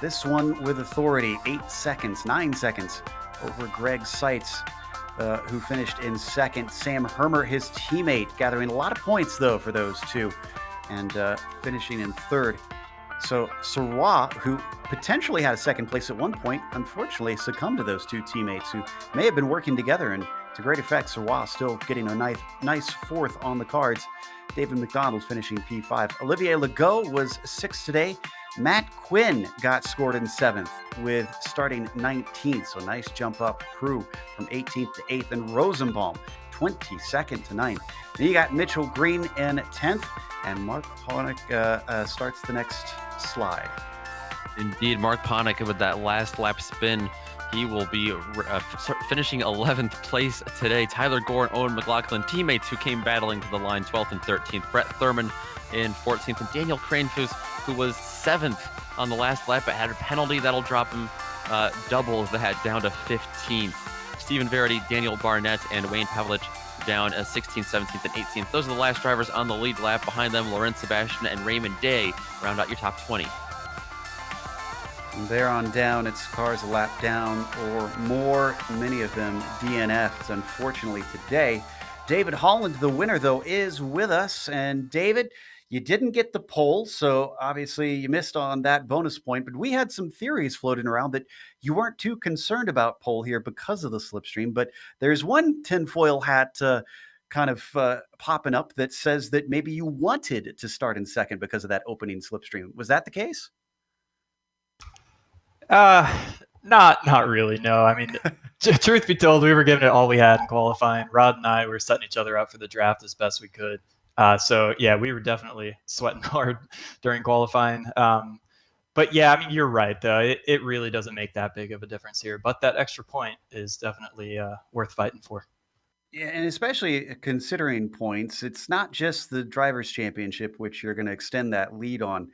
This one with authority, 9 seconds over Greg Seitz, who finished in second. Sam Hermer, his teammate, gathering a lot of points, though, for those two, and finishing in third. So Sirois, who potentially had a second place at one point, unfortunately succumbed to those two teammates who may have been working together, and to great effect, Sirois still getting a nice fourth on the cards. David McDonald finishing P5. Olivier Legault was 6th today. Matt Quinn got scored in 7th with starting 19th, so nice jump up. Prue from 18th to 8th, and Rosenbaum 22nd to 9th. Then you got Mitchell Green in 10th, and Mark Ponick starts the next slide. Indeed, Mark Ponick with that last lap spin. He will be finishing 11th place today. Tyler Gore and Owen McLaughlin, teammates who came battling to the line, 12th and 13th. Brett Thurman in 14th, and Daniel Cranefus, who was 7th on the last lap, but had a penalty that'll drop him double that down to 15th. Stephen Verity, Daniel Barnett, and Wayne Pavlich down 16th, 17th, and 18th. Those are the last drivers on the lead lap. Behind them, Laurent Sebastian and Raymond Day round out your top 20. From there on down, it's cars a lap down or more, many of them DNF'd, unfortunately, today. David Holland, the winner, though, is with us. And David, you didn't get the pole, so obviously you missed on that bonus point, but we had some theories floating around that you weren't too concerned about pole here because of the slipstream, but there's one tinfoil hat kind of popping up that says that maybe you wanted to start in second because of that opening slipstream. Was that the case? Not really. No, I mean, truth be told, we were giving it all we had in qualifying. Rod and I were setting each other up for the draft as best we could. So yeah, we were definitely sweating hard during qualifying. But yeah, I mean, you're right though. It really doesn't make that big of a difference here, but that extra point is definitely worth fighting for. Yeah, and especially considering points, it's not just the Drivers' Championship, which you're going to extend that lead on,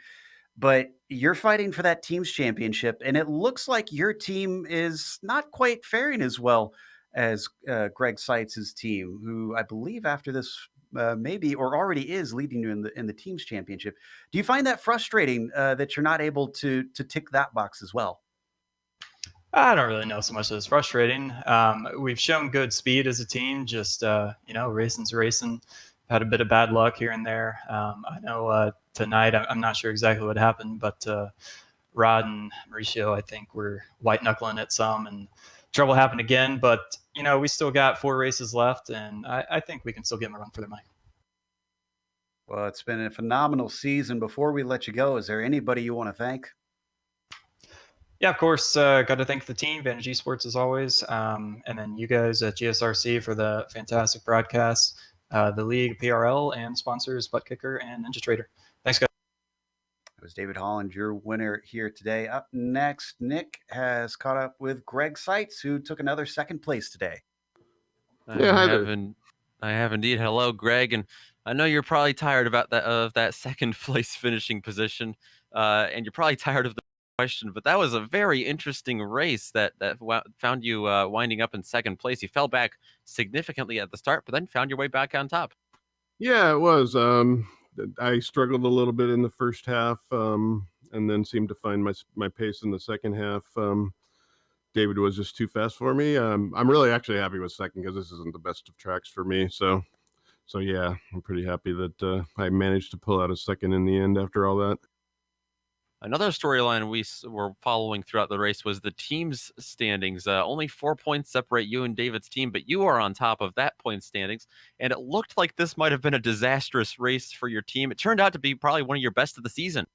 but you're fighting for that team's championship, and it looks like your team is not quite faring as well as Greg Seitz's team, who I believe after this maybe or already is leading you in the team's championship. Do you find that frustrating that you're not able to tick that box as well? I don't really know so much that it's frustrating. We've shown good speed as a team, just, racing's racing. Had a bit of bad luck here and there. I know tonight, I'm not sure exactly what happened, but Rod and Mauricio, I think, were white knuckling it some, and trouble happened again. But, we still got 4 races left, and I think we can still give them a run for their money. Well, it's been a phenomenal season. Before we let you go, is there anybody you want to thank? Yeah, of course. Got to thank the team, Vantage Esports, as always, and then you guys at GSRC for the fantastic broadcast. The league, PRL, and sponsors ButtKicker and NinjaTrader. Thanks, guys. It was David Holland, your winner here today. Up next, Nick has caught up with Greg Seitz, who took another second place today. I have indeed. Hello, Greg, and I know you're probably tired of that second place finishing position, and you're probably tired of the question, but that was a very interesting race that found you winding up in second place. You fell back significantly at the start, but then found your way back on top. Yeah, it was. I struggled a little bit in the first half, and then seemed to find my pace in the second half. David was just too fast for me. I'm really actually happy with second because this isn't the best of tracks for me. So yeah, I'm pretty happy that I managed to pull out a second in the end after all that. Another storyline we were following throughout the race was the team's standings. Only 4 points separate you and David's team, but you are on top of that point standings. And it looked like this might have been a disastrous race for your team. It turned out to be probably one of your best of the season.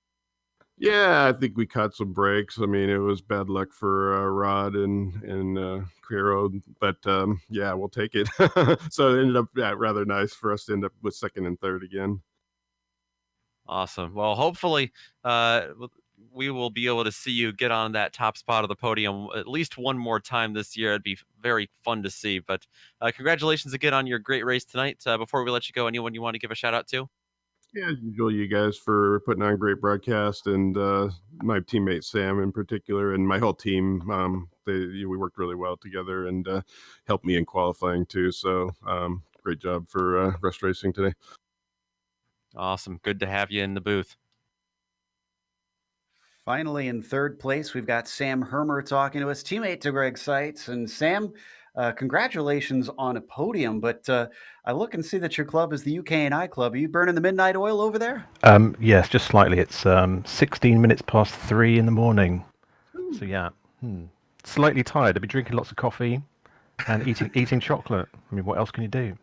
Yeah, I think we caught some breaks. I mean, it was bad luck for Rod and Quero, but yeah, we'll take it. So it ended up rather nice for us to end up with second and third again. Awesome. Well, hopefully we will be able to see you get on that top spot of the podium at least one more time this year. It'd be very fun to see. But congratulations again on your great race tonight. Before we let you go, anyone you want to give a shout out to? Yeah, as usual, you guys for putting on a great broadcast, and my teammate Sam in particular, and my whole team. We worked really well together and helped me in qualifying too. So great job for Rust Racing today. Awesome. Good to have you in the booth. Finally, in third place, we've got Sam Hermer talking to us, teammate to Greg Seitz. And Sam, congratulations on a podium, but I look and see that your club is the UK&I Club. Are you burning the midnight oil over there? Yes, just slightly. It's 16 minutes past 3 in the morning. Ooh. So yeah, slightly tired. I've been drinking lots of coffee and eating chocolate. I mean, what else can you do?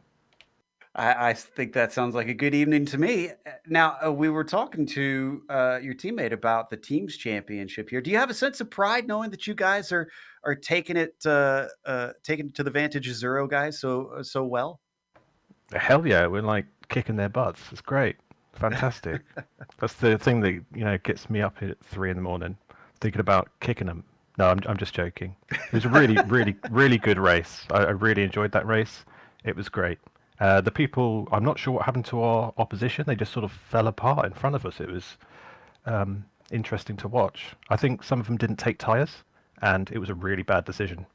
I think that sounds like a good evening to me. Now, we were talking to your teammate about the team's championship here. Do you have a sense of pride knowing that you guys are taking it to the Vantage Zero guys so well? Hell yeah, we're like kicking their butts. It's great, fantastic. That's the thing that gets me up at 3 in the morning, thinking about kicking them. No, I'm just joking. It was a really good race. I really enjoyed that race. It was great. The people, I'm not sure what happened to our opposition. They just sort of fell apart in front of us. It was interesting to watch. I think some of them didn't take tyres, and it was a really bad decision.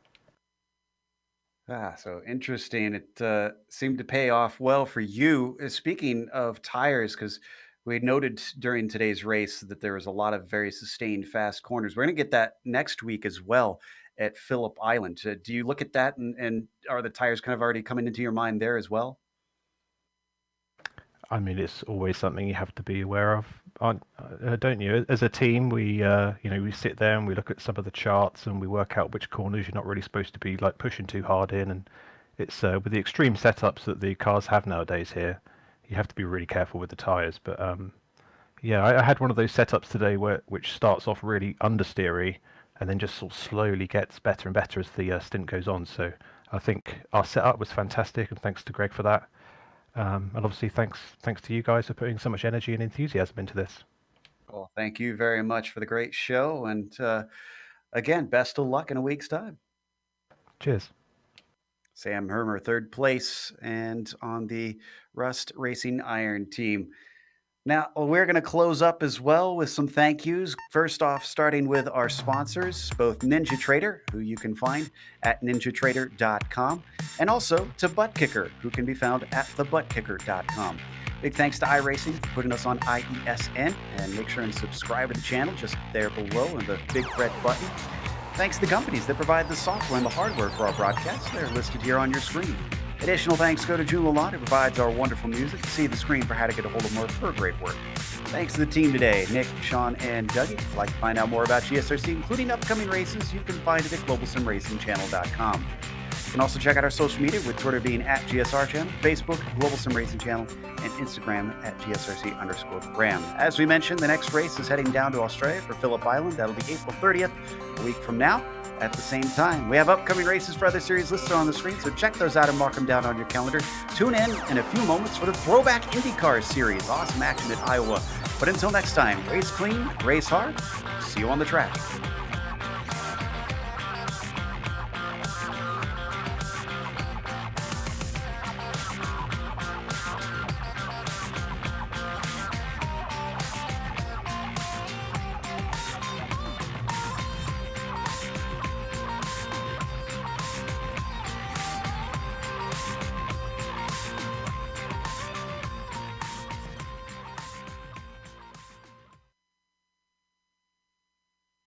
So interesting. It seemed to pay off well for you. Speaking of tires, because we noted during today's race that there was a lot of very sustained fast corners. We're going to get that next week as well at Phillip Island. Do you look at that and are the tires kind of already coming into your mind there as well? I mean, it's always something you have to be aware of, don't you? As a team, we sit there and we look at some of the charts and we work out which corners you're not really supposed to be like pushing too hard in. And it's with the extreme setups that the cars have nowadays here, you have to be really careful with the tires. But yeah, I had one of those setups today which starts off really understeery and then just sort of slowly gets better and better as the stint goes on. So I think our setup was fantastic, and thanks to Greg for that. And obviously, thanks to you guys for putting so much energy and enthusiasm into this. Well, thank you very much for the great show. And again, best of luck in a week's time. Cheers. Sam Hermer, third place, and on the Rust Racing Iron team. Now, we're going to close up as well with some thank yous. First off, starting with our sponsors, both NinjaTrader, who you can find at ninjatrader.com, and also to ButtKicker, who can be found at thebutkicker.com. Big thanks to iRacing for putting us on IESN, and make sure and subscribe to the channel just there below in the big red button. Thanks to the companies that provide the software and the hardware for our broadcasts. They're listed here on your screen. Additional thanks go to June Lalonde, who provides our wonderful music. See the screen for how to get a hold of more of her great work. Thanks to the team today, Nick, Sean, and Dougie. If you'd like to find out more about GSRC, including upcoming races, you can find it at globalsimracingchannel.com. You can also check out our social media, with Twitter being at GSR Channel, Facebook, Global SimRacing Channel, and Instagram at GSRC_Graham. As we mentioned, the next race is heading down to Australia for Phillip Island. That'll be April 30th, a week from now. At the same time, we have upcoming races for other series listed on the screen, so check those out and mark them down on your calendar. Tune in a few moments for the Throwback IndyCar series. Awesome action at Iowa. But until next time, race clean, race hard. See you on the track.